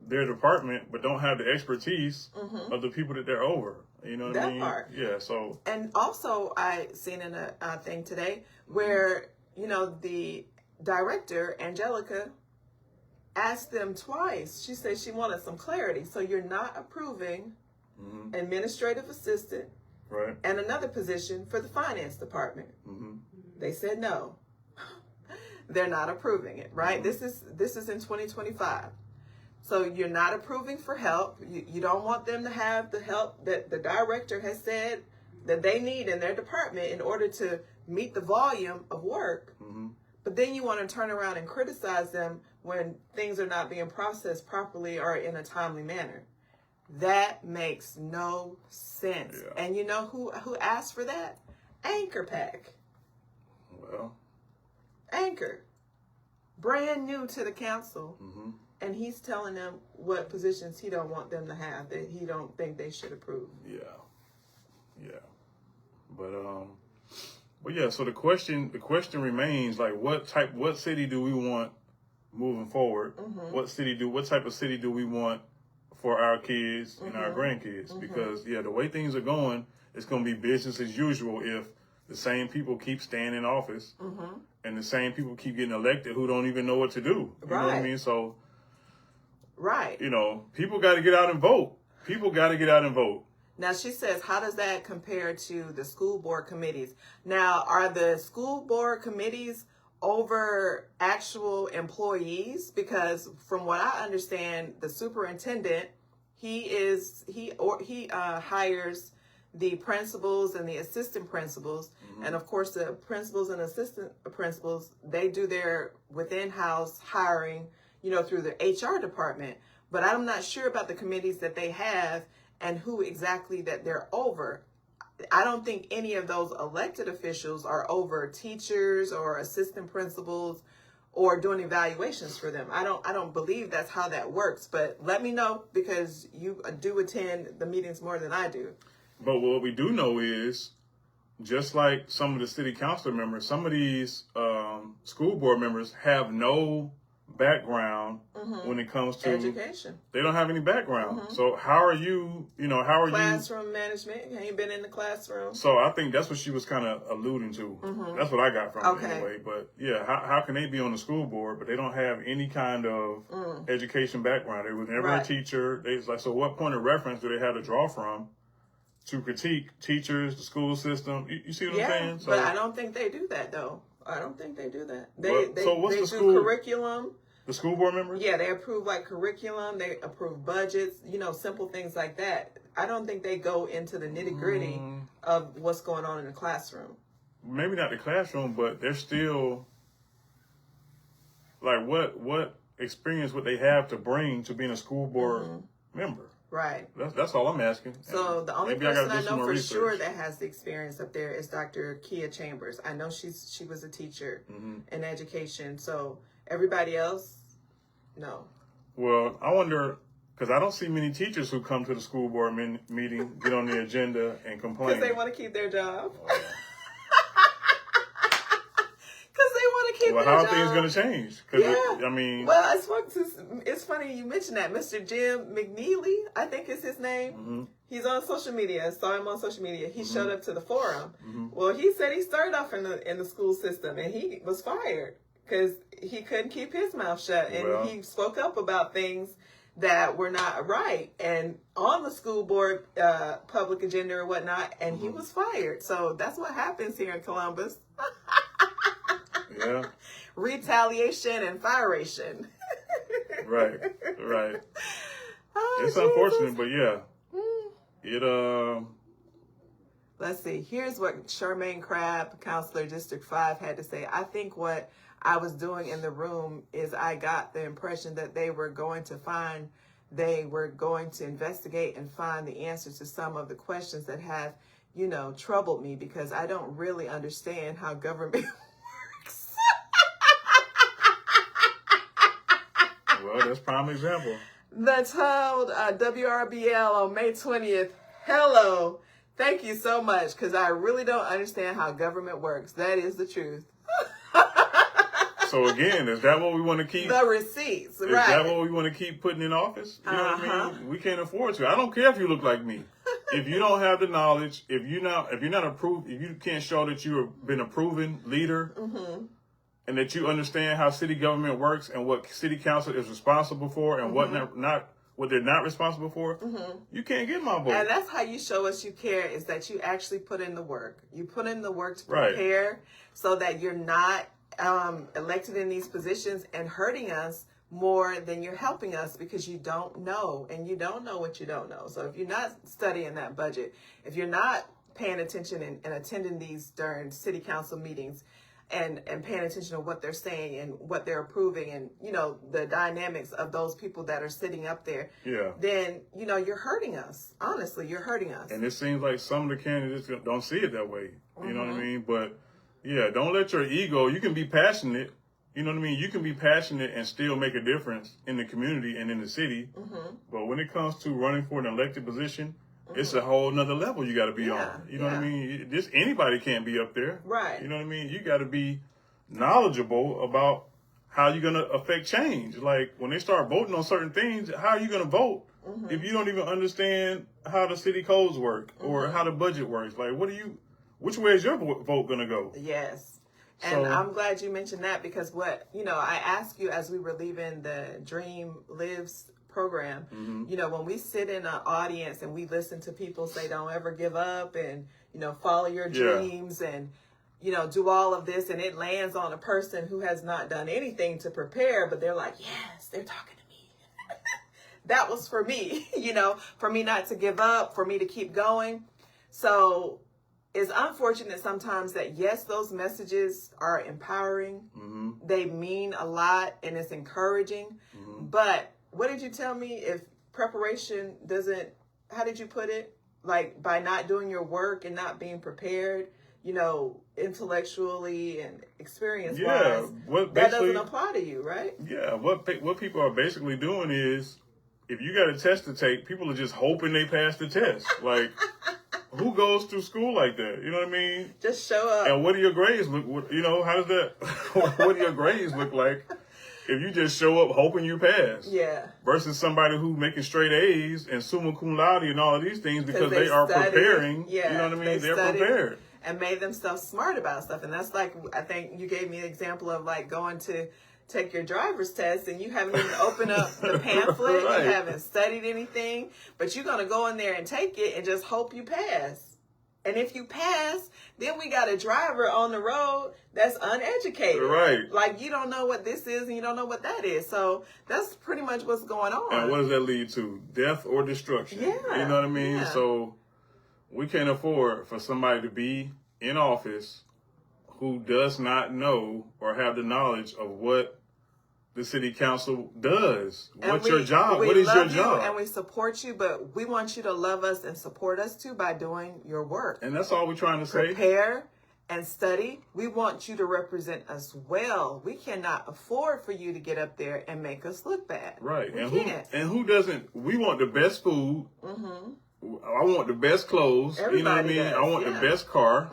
Speaker 1: their department, but don't have the expertise of the people that they're over. You know what I mean? That part. Yeah. So. And
Speaker 2: also, I seen in a thing today where the director Angelica asked them twice. She said she wanted some clarity. So you're not approving administrative assistant,
Speaker 1: right,
Speaker 2: and another position for the finance department. They said no. They're not approving it, right? This is in 2025. So you're not approving for help. You don't want them to have the help that the director has said that they need in their department in order to meet the volume of work. But then you want to turn around and criticize them when things are not being processed properly or in a timely manner. That makes no sense. Yeah. And you know who asked for that? Anchor Pack.
Speaker 1: Well,
Speaker 2: Anchor, brand new to the council, and he's telling them what positions he don't want them to have, that he don't think they should approve.
Speaker 1: Yeah. But yeah, so the question remains, like, what city do we want moving forward? What type of city do we want for our kids and our grandkids? Because the way things are going, it's going to be business as usual if the same people keep staying in office and the same people keep getting elected who don't even know what to do. You know what I mean? So, people got to get out and vote. Now, she says, how does that compare to the school board committees? Now, are the school board committees over actual employees? Because from what I understand, the superintendent, he hires the principals and the assistant principals. And of course, the principals and assistant principals, they do their within-house hiring, through the HR department. But I'm not sure about the committees that they have and who exactly that they're over. I don't think any of those elected officials are over teachers or assistant principals or doing evaluations for them. I don't believe that's how that works. But let me know, because you do attend the meetings more than I do. But what we do know is, just like some of the city council members, some of these school board members have no background when it comes to
Speaker 2: education. They
Speaker 1: don't have any background. So how are you,
Speaker 2: classroom management? You ain't been in the classroom.
Speaker 1: So I think that's what she was kind of alluding to. That's what I got from it anyway. But yeah, how can they be on the school board, but they don't have any kind of education background? They were never a teacher. They like, so what point of reference do they have to draw from to critique teachers, the school system? You see what I'm saying? So,
Speaker 2: but I don't think they do that, though. I don't think they do that.
Speaker 1: So what's
Speaker 2: they
Speaker 1: the
Speaker 2: do
Speaker 1: school
Speaker 2: curriculum.
Speaker 1: The school board members?
Speaker 2: Yeah, they approve like curriculum. They approve budgets. Simple things like that. I don't think they go into the nitty gritty of what's going on in the classroom.
Speaker 1: Maybe not the classroom, but they're still like, what experience would they have to bring to being a school board member?
Speaker 2: Right.
Speaker 1: That's all I'm asking.
Speaker 2: So the only person I know for sure that has the experience up there is Dr. Kia Chambers. I know she was a teacher in education. So everybody else, no.
Speaker 1: Well, I wonder, because I don't see many teachers who come to the school board meeting, get on the agenda, and complain.
Speaker 2: Because they want to keep their job.
Speaker 1: Well, how are things going to change?
Speaker 2: Well, it's funny you mentioned that. Mr. Jim McNeely, I think is his name. He's on social media. I saw him on social media. He showed up to the forum. Well, he said he started off in the school system, and he was fired because he couldn't keep his mouth shut, and he spoke up about things that were not right and on the school board public agenda or whatnot, and he was fired. So that's what happens here in Columbus.
Speaker 1: Yeah.
Speaker 2: Retaliation and firation.
Speaker 1: Right.
Speaker 2: Oh,
Speaker 1: it's
Speaker 2: Jesus.
Speaker 1: unfortunate, but yeah.
Speaker 2: Let's see. Here's what Charmaine Crabb, Counselor District 5, had to say. I think what I was doing in the room is I got the impression that they were going to investigate and find the answers to some of the questions that have, troubled me, because I don't really understand how government
Speaker 1: Well, that's prime example.
Speaker 2: The told WRBL on May 20th, hello, thank you so much, because I really don't understand how government works. That is the truth.
Speaker 1: So again, is that what we want to keep?
Speaker 2: The receipts, right.
Speaker 1: Is that what we want to keep putting in office? You know what I mean? We can't afford to. I don't care if you look like me. If you don't have the knowledge, if you're not approved, if you can't show that you've been a proven leader, and that you understand how city government works and what city council is responsible for and what they're not responsible for, you can't get my vote.
Speaker 2: And that's how you show us you care, is that you actually put in the work. You put in the work to prepare so that you're not elected in these positions and hurting us more than you're helping us, because you don't know, and you don't know what you don't know. So if you're not studying that budget, if you're not paying attention and attending these during city council meetings, and paying attention to what they're saying and what they're approving, and the dynamics of those people that are sitting up there, then you're hurting us. Honestly, you're hurting us.
Speaker 1: And it seems like some of the candidates don't see it that way. You know what I mean? But Yeah, don't let your ego, you can be passionate, you know what I mean? You can be passionate and still make a difference in the community and in the city. But when it comes to running for an elected position, it's a whole nother level you got to be on. You know what I mean? Just anybody can't be up there.
Speaker 2: Right.
Speaker 1: You know what I mean? You got to be knowledgeable about how you're going to affect change. Like when they start voting on certain things, how are you going to vote if you don't even understand how the city codes work or how the budget works? Like, which way is your vote going to go?
Speaker 2: Yes. And I'm glad you mentioned that because I asked you as we were leaving the Dream Lives program, when we sit in an audience and we listen to people say, don't ever give up and, follow your dreams and, do all of this. And it lands on a person who has not done anything to prepare, but they're like, yes, they're talking to me. That was for me, for me not to give up, for me to keep going. So it's unfortunate sometimes that, yes, those messages are empowering. They mean a lot and it's encouraging. But what did you tell me? If preparation doesn't, how did you put it? Like by not doing your work and not being prepared, intellectually and experience-wise, that doesn't apply to you, right?
Speaker 1: Yeah, what people are basically doing is, if you got a test to take, people are just hoping they pass the test. Like, who goes through school like that? You know what I mean?
Speaker 2: Just show up.
Speaker 1: And what do your grades look? How does that? What do your grades look like if you just show up hoping you pass?
Speaker 2: Yeah.
Speaker 1: Versus somebody who's making straight A's and summa cum laude and all of these things because they are preparing.
Speaker 2: Yeah,
Speaker 1: you know what I mean? They're prepared.
Speaker 2: And made themselves smart about stuff. And that's like, I think you gave me an example of like going to take your driver's test and you haven't even opened up the pamphlet, right. You haven't studied anything, but you're going to go in there and take it and just hope you pass. And if you pass, then we got a driver on the road that's uneducated.
Speaker 1: Right.
Speaker 2: Like you don't know what this is and you don't know what that is. So that's pretty much what's going on.
Speaker 1: And what does that lead to? Death or destruction.
Speaker 2: Yeah.
Speaker 1: You know what I mean?
Speaker 2: Yeah.
Speaker 1: So we can't afford for somebody to be in office who does not know or have the knowledge of what the city council does. What's your job? What is your job?
Speaker 2: And we support you, but we want you to love us and support us too by doing your work.
Speaker 1: And that's all we're trying to say.
Speaker 2: Prepare and study. We want you to represent us well. We cannot afford for you to get up there and make us look bad.
Speaker 1: Right.
Speaker 2: We can't.
Speaker 1: Who doesn't? We want the best food. I want the best clothes.
Speaker 2: Everybody
Speaker 1: you know what I mean?
Speaker 2: does,
Speaker 1: I want the best car.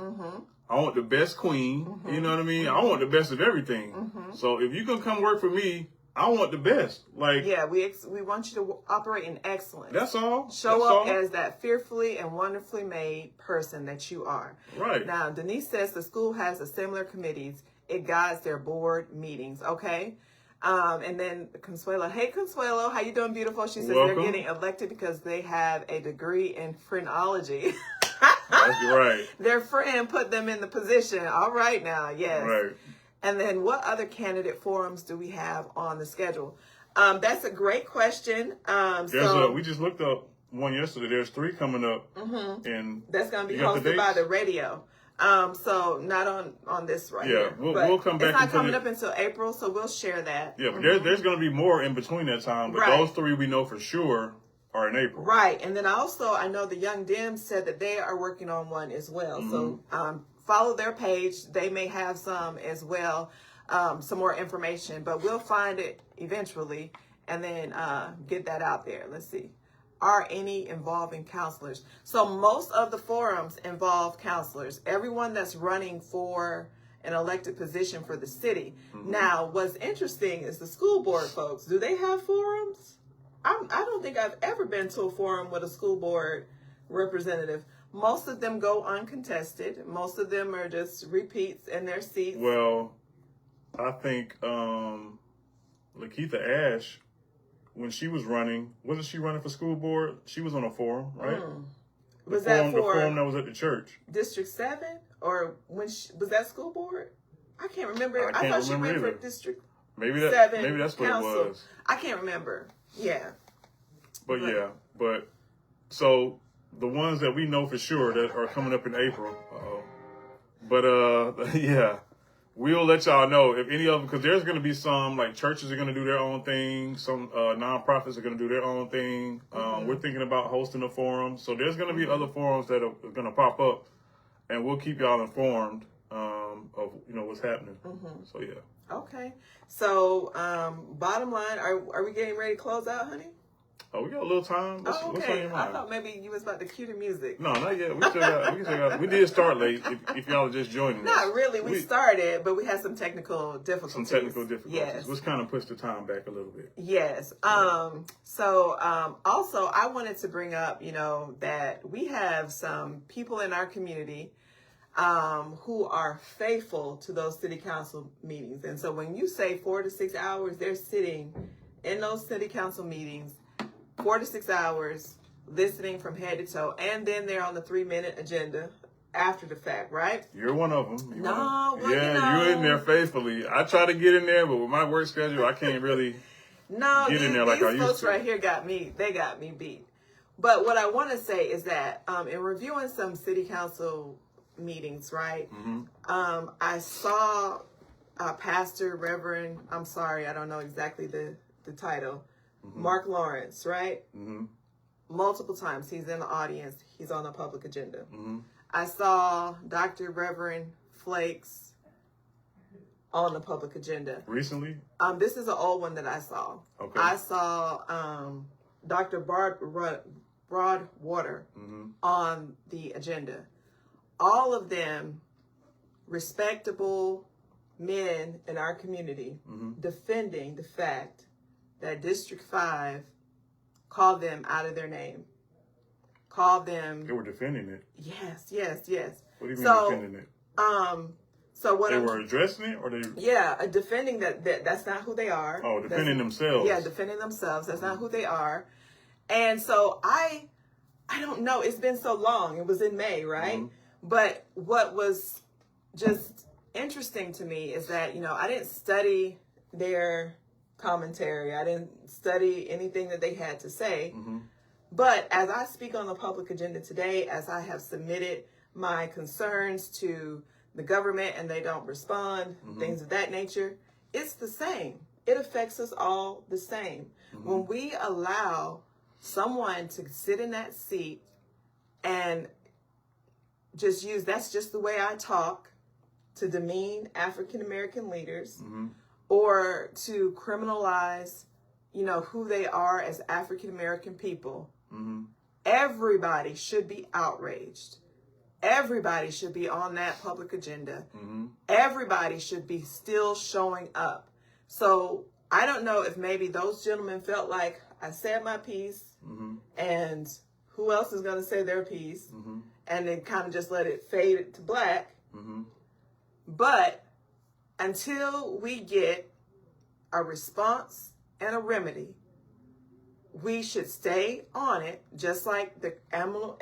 Speaker 1: I want the best queen. You know what I mean? I want the best of everything. So if you can come work for me, I want the best. Like,
Speaker 2: yeah, we want you to operate in excellence.
Speaker 1: That's all.
Speaker 2: Show up as that fearfully and wonderfully made person that you are.
Speaker 1: Right.
Speaker 2: Now, Denise says the school has a similar committees. It guides their board meetings. Okay. And then Consuelo, hey Consuelo, how you doing, beautiful? She says They're getting elected because they have a degree in phrenology.
Speaker 1: That's right.
Speaker 2: Their friend put them in the position. All right now, yes.
Speaker 1: Right.
Speaker 2: And then what other candidate forums do we have on the schedule? That's a great question.
Speaker 1: We just looked up one yesterday. There's 3 coming up. And
Speaker 2: that's going to be hosted by the radio. So not on this right here.
Speaker 1: Yeah, we'll come back.
Speaker 2: It's not coming up until April, so we'll share that.
Speaker 1: Yeah, but there's going to be more in between that time. But those 3 we know for sure are in April.
Speaker 2: Right, and then also I know the Young Dems said that they are working on one as well. So follow their page. They may have some as well, some more information, but we'll find it eventually and then get that out there. Let's see. Are any involving counselors? So most of the forums involve counselors. Everyone that's running for an elected position for the city. Now, what's interesting is the school board folks. Do they have forums? I don't think I've ever been to a forum with a school board representative. Most of them go uncontested. Most of them are just repeats in their seats.
Speaker 1: Well, I think Lakeitha Ash, when she was running, wasn't she running for school board? She was on a forum, right?
Speaker 2: Was that for
Speaker 1: the forum that was at the church?
Speaker 2: District 7? Or was that school board? I can't remember. I thought she ran for District 7
Speaker 1: maybe that's what
Speaker 2: council.
Speaker 1: It was.
Speaker 2: I can't remember. Yeah.
Speaker 1: But so the ones that we know for sure that are coming up in April. We'll let y'all know if any of them, because there's going to be some, like churches are going to do their own thing. Some nonprofits are going to do their own thing. We're thinking about hosting a forum. So there's going to be other forums that are going to pop up, and we'll keep y'all informed of what's happening. So yeah.
Speaker 2: Okay. So bottom line, are we getting ready to close out, honey?
Speaker 1: Oh, we got a little time. What's on your mind?
Speaker 2: I thought maybe you was about to cue the music.
Speaker 1: No, not yet. We did start late. If y'all are just joining us.
Speaker 2: Not really. We started, but we had some technical difficulties.
Speaker 1: Yes. Which kind of pushed the time back a little bit.
Speaker 2: Yes. So also, I wanted to bring up, that we have some people in our community who are faithful to those city council meetings. And so when you say 4 to 6 hours, they're sitting in those city council meetings 4 to 6 hours, listening from head to toe, and then they're on the 3-minute agenda after the fact, right?
Speaker 1: You're one of them.
Speaker 2: You're
Speaker 1: in there faithfully. I try to get in there, but with my work schedule, I can't really get in there like I used to.
Speaker 2: These folks right here got me beat. But what I want to say is that in reviewing some city council meetings, right, I saw Pastor Reverend, I'm sorry, I don't know exactly the title, Mark Lawrence, right? Multiple times he's in the audience. He's on the public agenda. I saw Dr. Reverend Flakes on the public agenda.
Speaker 1: Recently?
Speaker 2: This is an old one that I saw.
Speaker 1: Okay.
Speaker 2: I saw Dr. Broadwater on the agenda. All of them respectable men in our community defending the fact that District 5 called them out of their name. Called them...
Speaker 1: They were defending it?
Speaker 2: Yes.
Speaker 1: What do you mean defending it?
Speaker 2: So what
Speaker 1: they were addressing it, or they...
Speaker 2: Yeah, defending that's not who they are.
Speaker 1: Oh, defending themselves.
Speaker 2: Yeah, defending themselves. That's not who they are. And so I don't know. It's been so long. It was in May, right? But what was just interesting to me is that, I didn't study their commentary. I didn't study anything that they had to say. But as I speak on the public agenda today, as I have submitted my concerns to the government and they don't respond, things of that nature, it's the same. It affects us all the same. When we allow someone to sit in that seat and that's just the way I talk, to demean African American leaders, or to criminalize, who they are as African American people. Everybody should be outraged. Everybody should be on that public agenda. Everybody should be still showing up. So I don't know if maybe those gentlemen felt like I said my piece, and who else is going to say their piece, and then kind of just let it fade to black. But until we get a response and a remedy, we should stay on it, just like the animal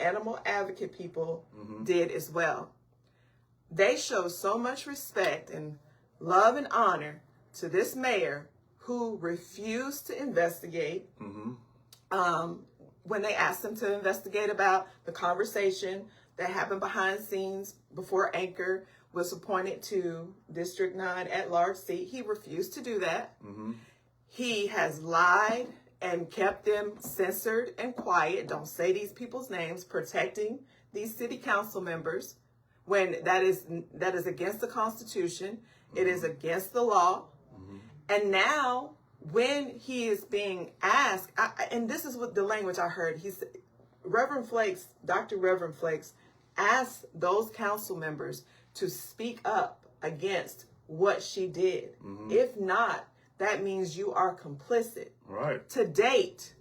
Speaker 2: advocate people did as well. They show so much respect and love and honor to this mayor who refused to investigate when they asked him to investigate about the conversation that happened behind the scenes before Anchor was appointed to District 9 at-large seat. He refused to do that. He has lied and kept them censored and quiet. Don't say these people's names, protecting these city council members when that is against the Constitution. It is against the law. And now when he is being asked, and this is what the language I heard, Dr. Reverend Flakes asked those council members to speak up against what she did. If not, that means you are complicit.
Speaker 1: Right.
Speaker 2: To date,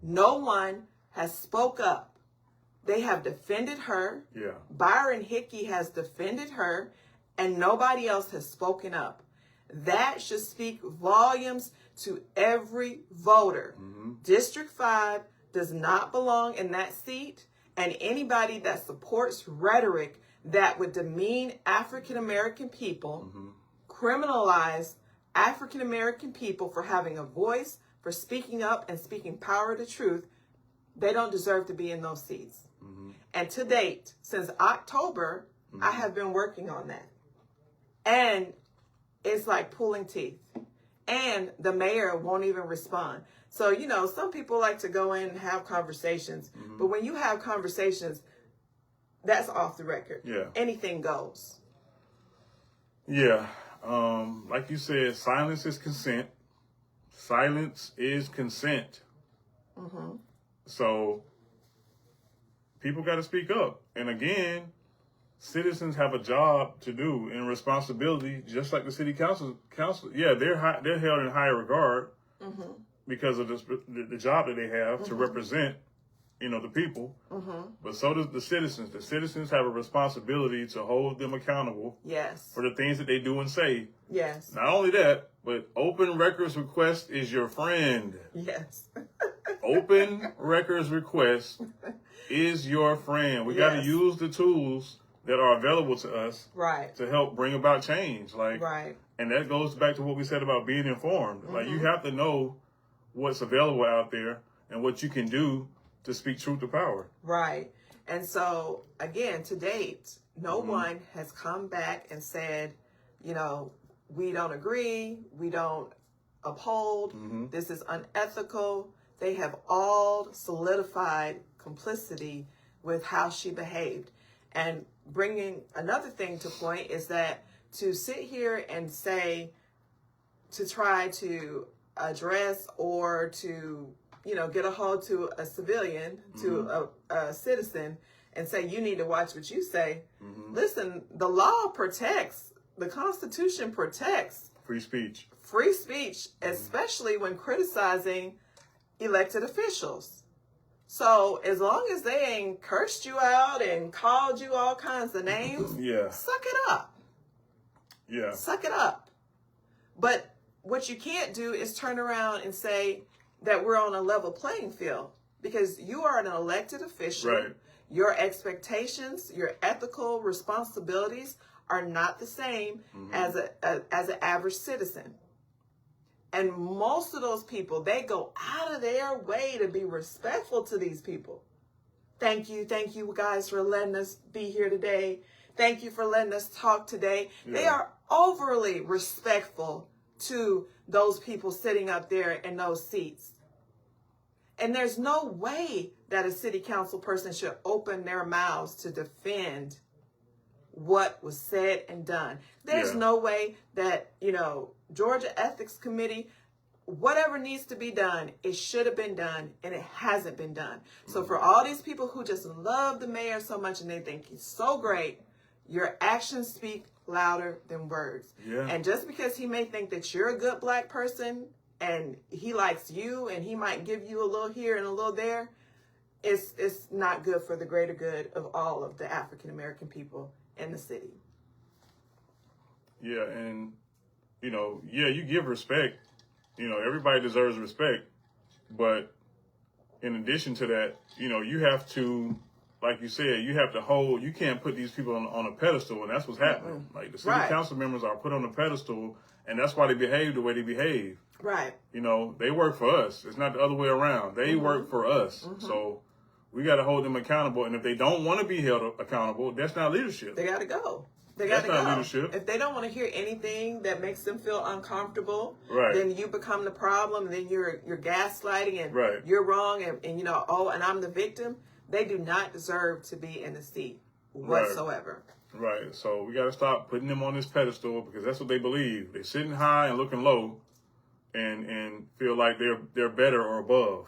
Speaker 2: no one has spoke up. They have defended her.
Speaker 1: Yeah.
Speaker 2: Byron Hickey has defended her, and nobody else has spoken up. That should speak volumes to every voter. District 5 does not belong in that seat, and anybody that supports rhetoric that would demean African American people, criminalize African American people for having a voice, for speaking up and speaking power to truth, they don't deserve to be in those seats. And to date, since October, I have been working on that. And it's like pulling teeth. And the mayor won't even respond. So, some people like to go in and have conversations. But when you have conversations, that's off the record.
Speaker 1: Yeah.
Speaker 2: Anything goes.
Speaker 1: Yeah. Like you said, silence is consent. Silence is consent.
Speaker 2: Mm-hmm.
Speaker 1: So people got to speak up. And again, citizens have a job to do and responsibility, just like the city council. Yeah, they're held in higher regard
Speaker 2: Mm-hmm.
Speaker 1: because of the job that they have to represent, the people.
Speaker 2: Mm-hmm.
Speaker 1: But so does the citizens. The citizens have a responsibility to hold them accountable.
Speaker 2: Yes.
Speaker 1: For the things that they do and say.
Speaker 2: Yes.
Speaker 1: Not only that, but open records request is your friend.
Speaker 2: Yes.
Speaker 1: Open records request is your friend. We got to use the tools that are available to us,
Speaker 2: right,
Speaker 1: to help bring about change.
Speaker 2: Right.
Speaker 1: And that goes back to what we said about being informed. Like, you have to know what's available out there and what you can do to speak truth to power.
Speaker 2: Right. And so, again, to date, no one has come back and said, we don't agree, we don't uphold, this is unethical. They have all solidified complicity with how she behaved. And bringing another thing to point is that to sit here and say, to try to address or to, get a hold to a civilian, to a citizen, and say, you need to watch what you say. Listen, the law protects, the Constitution protects
Speaker 1: free speech.
Speaker 2: Free speech, especially when criticizing elected officials. So as long as they ain't cursed you out and called you all kinds of names, suck it up.
Speaker 1: Yeah.
Speaker 2: Suck it up. But what you can't do is turn around and say that we're on a level playing field, because you are an elected official.
Speaker 1: Right.
Speaker 2: Your expectations, your ethical responsibilities are not the same as an average citizen. And most of those people, they go out of their way to be respectful to these people. Thank you guys for letting us be here today. Thank you for letting us talk today. Yeah. They are overly respectful to those people sitting up there in those seats. And there's no way that a city council person should open their mouths to defend what was said and done. There's no way that, Georgia Ethics Committee, whatever needs to be done, it should have been done, and it hasn't been done. So for all these people who just love the mayor so much and they think he's so great, your actions speak louder than words. Yeah. And just because he may think that you're a good black person and he likes you and he might give you a little here and a little there, it's not good for the greater good of all of the African American people in the city.
Speaker 1: Yeah, and you give respect. Everybody deserves respect, but in addition to that, you have to, like you said, you can't put these people on a pedestal, and that's what's happening. Like, the city council members are put on a pedestal, and that's why they behave the way they behave.
Speaker 2: Right.
Speaker 1: They work for us. It's not the other way around. They work for us. So we got to hold them accountable, and if they don't want to be held accountable, that's not leadership.
Speaker 2: They got to go.
Speaker 1: That's not leadership.
Speaker 2: If they don't want to hear anything that makes them feel uncomfortable,
Speaker 1: right,
Speaker 2: then you become the problem, and then you're gaslighting, and
Speaker 1: right,
Speaker 2: you're wrong, and and I'm the victim. They do not deserve to be in the seat whatsoever.
Speaker 1: Right. So we got to stop putting them on this pedestal, because that's what they believe. They're sitting high and looking low, and feel like they're better or above.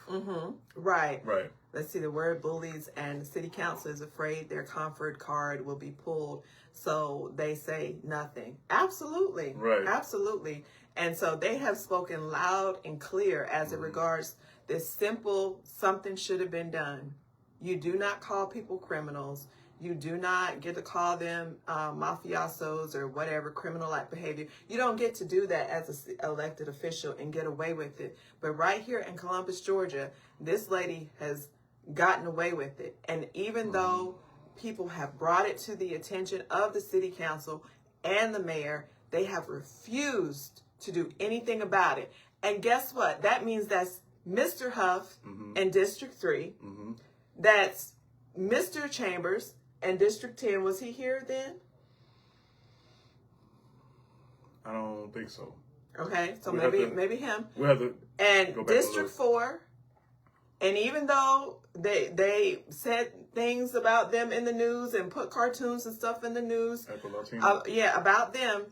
Speaker 2: Right.
Speaker 1: Right.
Speaker 2: Let's see, the word bullies, and the city council is afraid their comfort card will be pulled, so they say nothing. Absolutely.
Speaker 1: Right.
Speaker 2: Absolutely. And so they have spoken loud and clear as it regards this simple something should have been done. You do not call people criminals. You do not get to call them mafiosos or whatever, criminal-like behavior. You don't get to do that as an elected official and get away with it. But right here in Columbus, Georgia, this lady has gotten away with it. And even though people have brought it to the attention of the city council and the mayor, they have refused to do anything about it. And guess what? That means that's Mr. Huff in District 3. That's Mr. Chambers in District 10. Was he here then?
Speaker 1: I don't think so.
Speaker 2: Okay, so maybe him.
Speaker 1: We have to
Speaker 2: and District 4, And even though they said things about them in the news and put cartoons and stuff in the news, about them,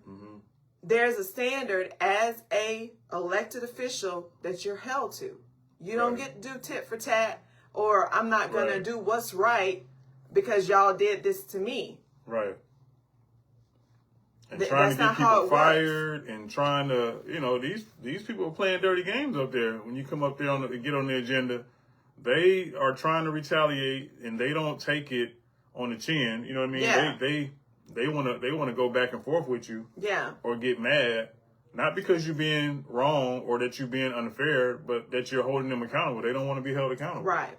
Speaker 2: there's a standard as a elected official that you're held to. You don't get to do tit for tat, or I'm not going to do what's right because y'all did this to me.
Speaker 1: Right. And trying to get people fired and trying to, these people are playing dirty games up there. When you come up there get on the agenda, they are trying to retaliate and they don't take it on the chin. You know what I mean?
Speaker 2: Yeah.
Speaker 1: They want to go back and forth with you.
Speaker 2: Yeah.
Speaker 1: Or get mad, not because you're being wrong or that you're being unfair, but that you're holding them accountable. They don't want to be held accountable.
Speaker 2: Right.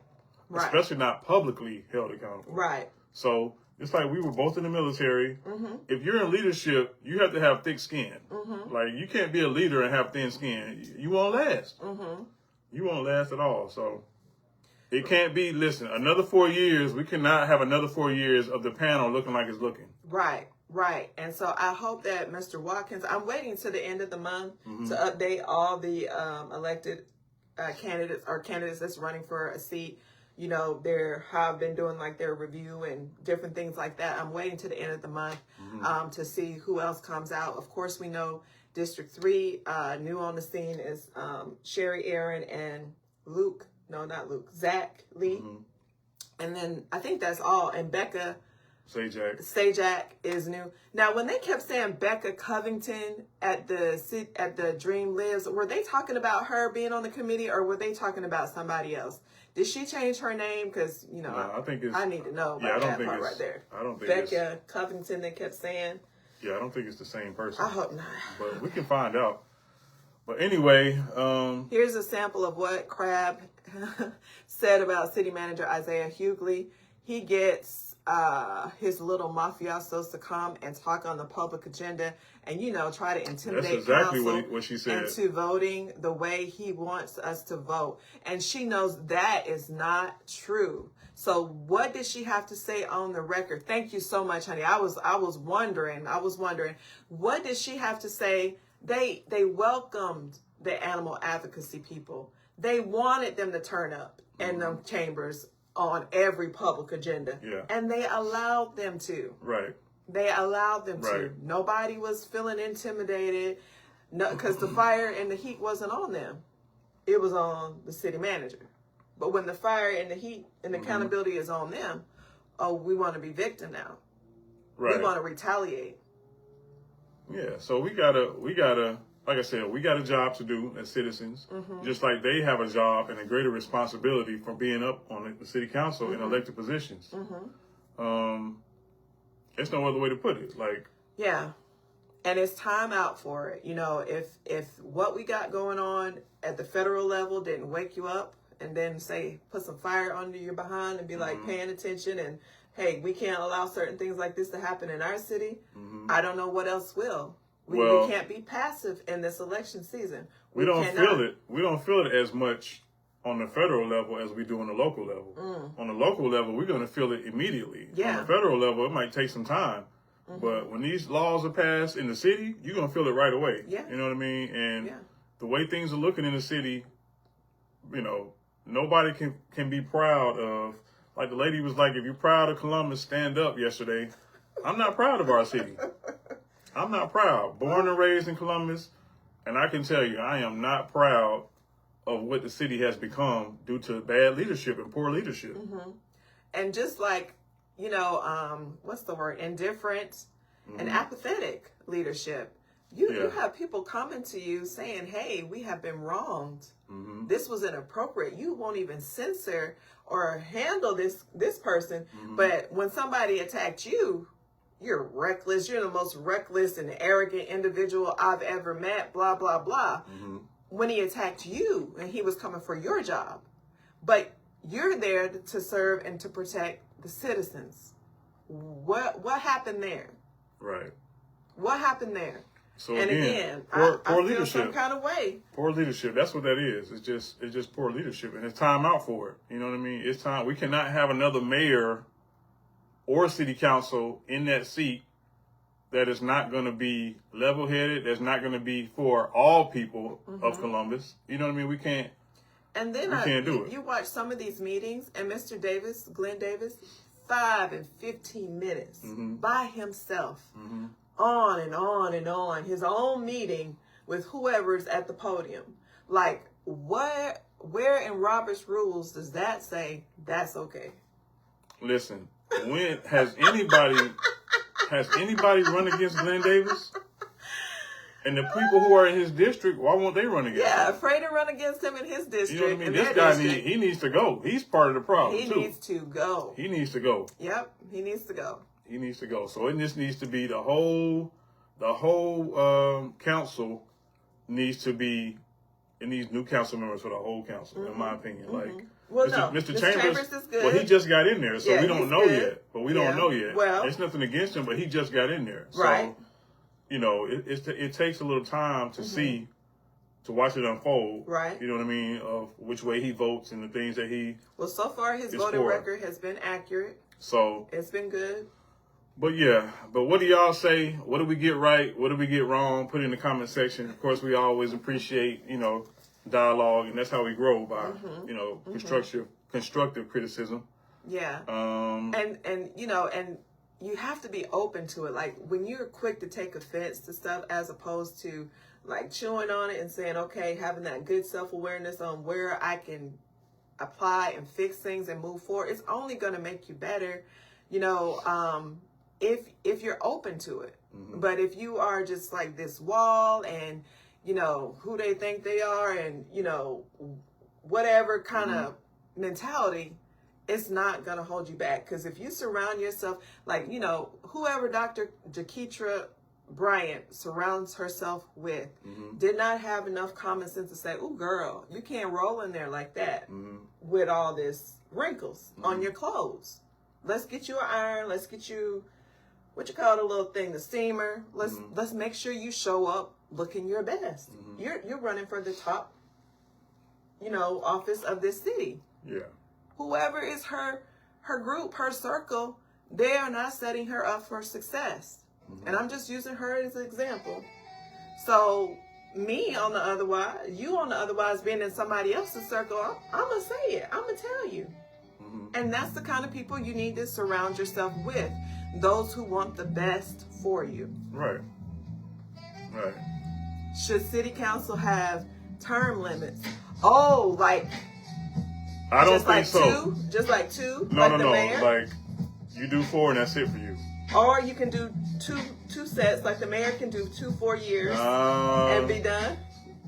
Speaker 1: Especially not publicly held accountable.
Speaker 2: Right.
Speaker 1: So it's like we were both in the military. If you're in leadership, you have to have thick skin. Like, you can't be a leader and have thin skin. You won't last. You won't last at all. So it can't be, listen, another 4 years. We cannot have another 4 years of the panel looking like it's looking. Right.
Speaker 2: Right. And so I hope that Mr. Watkins, I'm waiting to the end of the month to update all the elected candidates that's running for a seat. They have been doing like their review and different things like that. I'm waiting to the end of the month to see who else comes out. Of course, we know District 3, new on the scene is Sherry Aaron and Zach Lee. And then I think that's all. And Becca Sajak is new. Now, when they kept saying Becca Covington at the Dream Lives, were they talking about her being on the committee, or were they talking about somebody else? Did she change her name? Because I need to know about that part right there.
Speaker 1: I don't think
Speaker 2: Becca Covington. They kept saying.
Speaker 1: Yeah, I don't think it's the same person.
Speaker 2: I hope not.
Speaker 1: But we can find out. But anyway,
Speaker 2: here's a sample of what Crabb said about City Manager Isaiah Hughley. He gets his little mafiosos to come and talk on the public agenda and, try to intimidate
Speaker 1: That's exactly
Speaker 2: council
Speaker 1: what she said.
Speaker 2: into voting the way he wants us to vote. And she knows that is not true. So what did she have to say on the record? Thank you so much, honey. I was wondering, what did she have to say? They welcomed the animal advocacy people. They wanted them to turn up in them chambers on every public agenda.
Speaker 1: Yeah.
Speaker 2: And they allowed them to.
Speaker 1: Right.
Speaker 2: They allowed them to. Nobody was feeling intimidated. No, because the fire and the heat wasn't on them. It was on the city manager. But when the fire and the heat and the accountability is on them, we want to be victim now.
Speaker 1: Right.
Speaker 2: We want to retaliate.
Speaker 1: Yeah. So we gotta, like I said, we got a job to do as citizens, just like they have a job and a greater responsibility for being up on the city council in elected positions. There's no other way to put it.
Speaker 2: Yeah. And it's time out for it. If what we got going on at the federal level didn't wake you up and then put some fire under your behind and be like paying attention and, hey, we can't allow certain things like this to happen in our city, I don't know what else will. We can't be passive in this election season.
Speaker 1: We don't feel it. We don't feel it as much on the federal level as we do on the local level. On the local level, we're going to feel it immediately.
Speaker 2: Yeah.
Speaker 1: On the federal level, it might take some time. But when these laws are passed in the city, you're going to feel it right away.
Speaker 2: Yeah.
Speaker 1: You know what I mean? And the way things are looking in the city, nobody can be proud of. Like the lady was like, if you're proud of Columbus, stand up yesterday. I'm not proud of our city. I'm not proud. Born and raised in Columbus, and I can tell you, I am not proud of what the city has become due to bad leadership and poor leadership.
Speaker 2: And just like, what's the word? Indifferent and apathetic leadership. You have people coming to you saying, hey, we have been wronged. This was inappropriate. You won't even censor or handle this person. But when somebody attacked you, you're reckless. You're the most reckless and arrogant individual I've ever met, blah, blah, blah. When he attacked you and he was coming for your job. But you're there to serve and to protect the citizens. What happened there?
Speaker 1: Right.
Speaker 2: What happened there?
Speaker 1: So
Speaker 2: again,
Speaker 1: poor
Speaker 2: I feel
Speaker 1: leadership.
Speaker 2: some kind of way.
Speaker 1: Poor leadership. That's what that is. It's just poor leadership, and it's time out for it. You know what I mean? It's time. We cannot have another mayor or city council in that seat that is not going to be level-headed. That's not going to be for all people of Columbus. You know what I mean? We can't
Speaker 2: And then
Speaker 1: can't do it.
Speaker 2: You watch some of these meetings, and Mr. Davis, Glenn Davis, 5 and 15 minutes by himself, on and on and on, his own meeting with whoever's at the podium. Like, where in Robert's rules does that say that's okay?
Speaker 1: Listen, when has anybody run against Glenn Davis? And the people who are in his district, why won't they run against him?
Speaker 2: Yeah, afraid to run against him in his district.
Speaker 1: You know what I mean? This guy he needs to go. He's part of the problem,
Speaker 2: He needs to go.
Speaker 1: He needs to go.
Speaker 2: Yep, he needs to go.
Speaker 1: He needs to go. So it just needs to be the whole council needs to be, it needs new council members for the whole council, in my opinion. Like,
Speaker 2: well,
Speaker 1: Mr. Chambers
Speaker 2: is good.
Speaker 1: Well, he just got in there, so we don't know yet. But we don't know yet.
Speaker 2: Well,
Speaker 1: there's nothing against him, but he just got in there. So,
Speaker 2: right.
Speaker 1: You know, it takes a little time to see, to watch it unfold.
Speaker 2: Right.
Speaker 1: You know what I mean? Of which way he votes and the things that he.
Speaker 2: Well, so far his voting record has been accurate.
Speaker 1: So
Speaker 2: it's been good.
Speaker 1: But yeah, but what do y'all say? What do we get right? What do we get wrong? Put it in the comment section. Of course, we always appreciate, you know, dialogue, and that's how we grow by, you know, constructive criticism.
Speaker 2: Yeah. And you know, and you have to be open to it. Like, when you're quick to take offense to stuff, as opposed to like chewing on it and saying, okay, having that good self-awareness on where I can apply and fix things and move forward, it's only going to make you better, you know, if you're open to it. But if you are just like this wall and, you know, who they think they are and, you know, whatever kind of mentality, it's not going to hold you back. Because if you surround yourself, like, you know, whoever Dr. Jaketra Bryant surrounds herself with did not have enough common sense to say, "Ooh, girl, you can't roll in there like that with all this wrinkles on your clothes. Let's get you an iron. Let's get you, what you call the little thing, the steamer. Let's make sure you show up looking your best. You're running for the top, you know, office of this city.
Speaker 1: Yeah.
Speaker 2: Whoever is her group, her circle, they are not setting her up for success. And I'm just using her as an example. So me on the otherwise, you on the otherwise, being in somebody else's circle, I'm going to say it. I'm going to tell you. And that's the kind of people you need to surround yourself with. Those who want the best for you.
Speaker 1: Right. Right.
Speaker 2: Should city council have term limits? Oh, like,
Speaker 1: I don't
Speaker 2: just
Speaker 1: think
Speaker 2: like
Speaker 1: so.
Speaker 2: Two? Just like two?
Speaker 1: No,
Speaker 2: like
Speaker 1: no,
Speaker 2: the
Speaker 1: no.
Speaker 2: mayor?
Speaker 1: Like, you do 4 and that's it for you.
Speaker 2: Or you can do two sets, like the mayor can do 2 4 years and be done.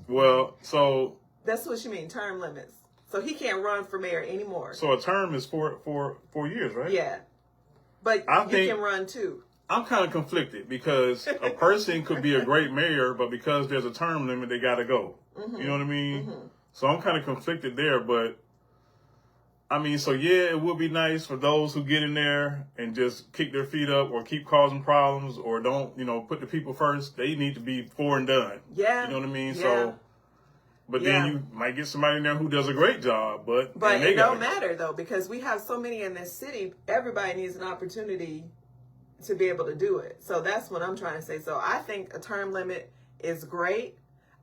Speaker 1: Well, so
Speaker 2: that's what you mean, term limits. So he can't run for mayor anymore.
Speaker 1: So a term is 4 years, right?
Speaker 2: Yeah, but you can run 2.
Speaker 1: I'm kind of conflicted because a person could be a great mayor, but because there's a term limit, they got to go. You know what I mean? So I'm kind of conflicted there, but I mean, so yeah, it would be nice for those who get in there and just kick their feet up or keep causing problems or don't, you know, put the people first. They need to be 4 and done.
Speaker 2: Yeah.
Speaker 1: You know what I mean?
Speaker 2: Yeah.
Speaker 1: So, but then you might get somebody in there who does a great job, but
Speaker 2: it don't matter though, because we have so many in this city. Everybody needs an opportunity to be able to do it. So that's what I'm trying to say. So I think a term limit is great.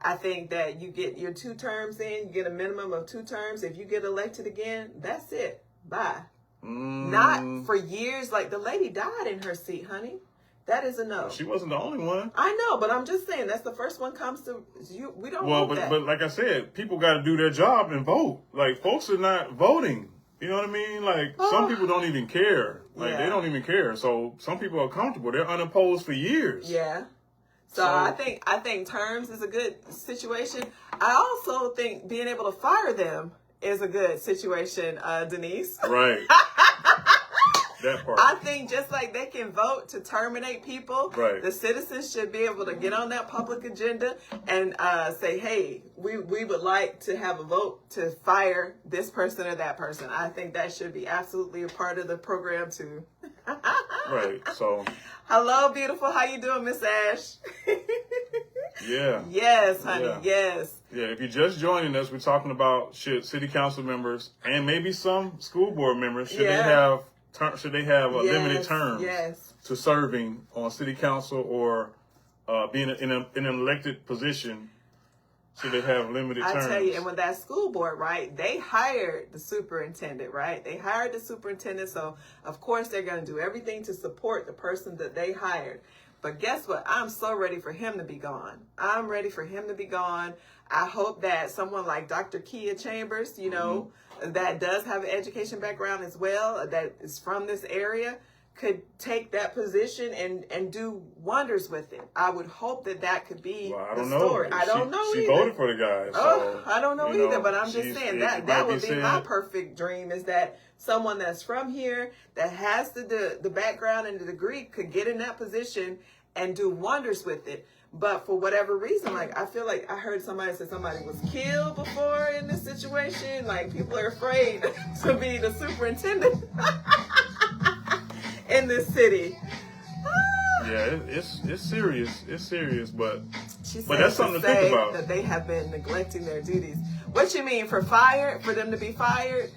Speaker 2: I think that you get your 2 terms in, you get a minimum of 2 terms. If you get elected again, that's it. Bye. Not for years. Like, the lady died in her seat, honey. That is a no.
Speaker 1: She wasn't the only one.
Speaker 2: I know, but I'm just saying that's the first one comes to you. We don't want that.
Speaker 1: But like I said, people got to do their job and vote. Like, folks are not voting. You know what I mean? Like, some people don't even care. Like, they don't even care. So some people are comfortable. They're unopposed for years.
Speaker 2: Yeah. So I think terms is a good situation. I also think being able to fire them is a good situation, Denise.
Speaker 1: Right. That part.
Speaker 2: I think just like they can vote to terminate people,
Speaker 1: right,
Speaker 2: the citizens should be able to get on that public agenda and say, hey, we would like to have a vote to fire this person or that person. I think that should be absolutely a part of the program too.
Speaker 1: Right. So.
Speaker 2: Hello, beautiful. How you doing, Miss Ash?
Speaker 1: Yeah.
Speaker 2: Yes, honey. Yeah. Yes.
Speaker 1: Yeah. If you're just joining us, we're talking about should city council members and maybe some school board members should they have limited terms to serving on city council or being in an elected position So they have limited terms.
Speaker 2: I tell you, and with that school board, right, they hired the superintendent, right? They hired the superintendent, so of course they're going to do everything to support the person that they hired. But guess what? I'm so ready for him to be gone. I'm ready for him to be gone. I hope that someone like Dr. Kia Chambers, you know, that does have an education background as well, that is from this area, could take that position and do wonders with it. I would hope that that could be the story. I don't know
Speaker 1: she
Speaker 2: either.
Speaker 1: voted for the guy. So,
Speaker 2: I don't know either, but I'm just saying that would be my
Speaker 1: said,
Speaker 2: perfect dream, is that someone that's from here, that has the background and the degree, could get in that position and do wonders with it. But for whatever reason, like, I feel like I heard somebody say somebody was killed before in this situation. Like, people are afraid to be the superintendent in this city.
Speaker 1: Yeah, it's serious. It's serious, but
Speaker 2: But
Speaker 1: that's something to think about.
Speaker 2: That they have been neglecting their duties. What you mean, for them to be fired,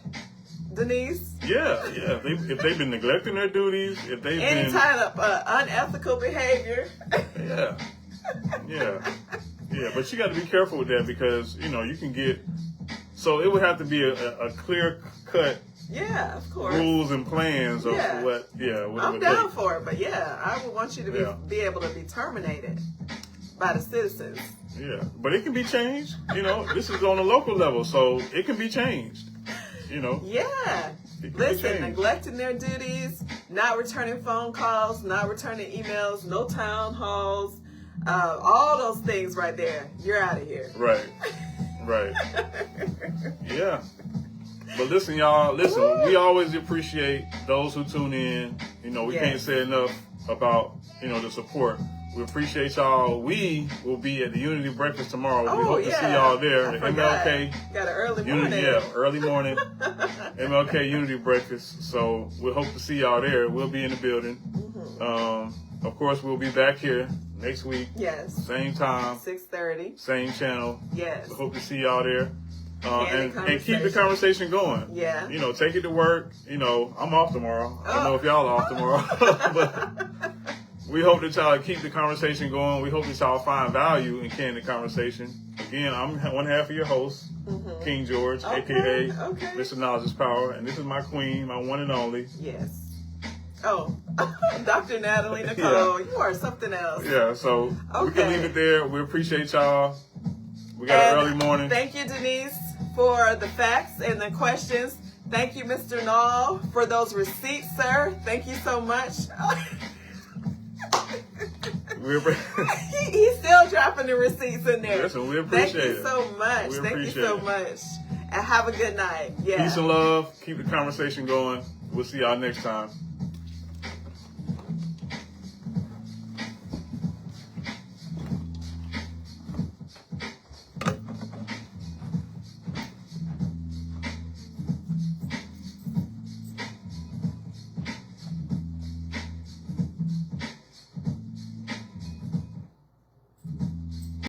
Speaker 2: Denise?
Speaker 1: Yeah. If they've been neglecting their duties, if they've
Speaker 2: any kind of unethical behavior.
Speaker 1: Yeah. But you got to be careful with that, because you can get. So it would have to be a clear cut.
Speaker 2: Yeah, of course.
Speaker 1: Rules and plans of what. Yeah, what
Speaker 2: I'm down for it, but I would want you to be able to be terminated by the citizens.
Speaker 1: Yeah, but it can be changed. This is on a local level, so it can be changed.
Speaker 2: Yeah. Listen, neglecting their duties, not returning phone calls, not returning emails, no town halls, all those things right there. You're out of here.
Speaker 1: Right. Yeah. But listen, y'all. We always appreciate those who tune in. We can't say enough about the support. We appreciate y'all. We will be at the Unity Breakfast tomorrow. We hope to see y'all there. The MLK.
Speaker 2: Got an early morning.
Speaker 1: Early morning. MLK Unity Breakfast. So we hope to see y'all there. We'll be in the building. Of course, we'll be back here next week.
Speaker 2: Yes.
Speaker 1: Same time.
Speaker 2: 6:30.
Speaker 1: Same channel.
Speaker 2: Yes.
Speaker 1: We hope to see y'all there. And keep the conversation going.
Speaker 2: Yeah.
Speaker 1: Take it to work. I'm off tomorrow. I don't know if y'all are off tomorrow. But we hope that y'all keep the conversation going. We hope that y'all find value in Candid Conversation. Again, I'm one half of your host, King George, a.k.a. Mr. Knowledge is Power. And this is my queen, my one and only.
Speaker 2: Yes. Oh, Dr. Natalie, Nicole, you are something else.
Speaker 1: Yeah, so we can leave it there. We appreciate y'all. We got an early morning.
Speaker 2: Thank you, Denise, for the facts and the questions. Thank you, Mr. Nall, for those receipts, sir. Thank you so much. He's still dropping the receipts in there.
Speaker 1: Listen, we appreciate it.
Speaker 2: Thank you so much. Thank you so much. And have a good night. Yeah.
Speaker 1: Peace and love. Keep the conversation going. We'll see y'all next time.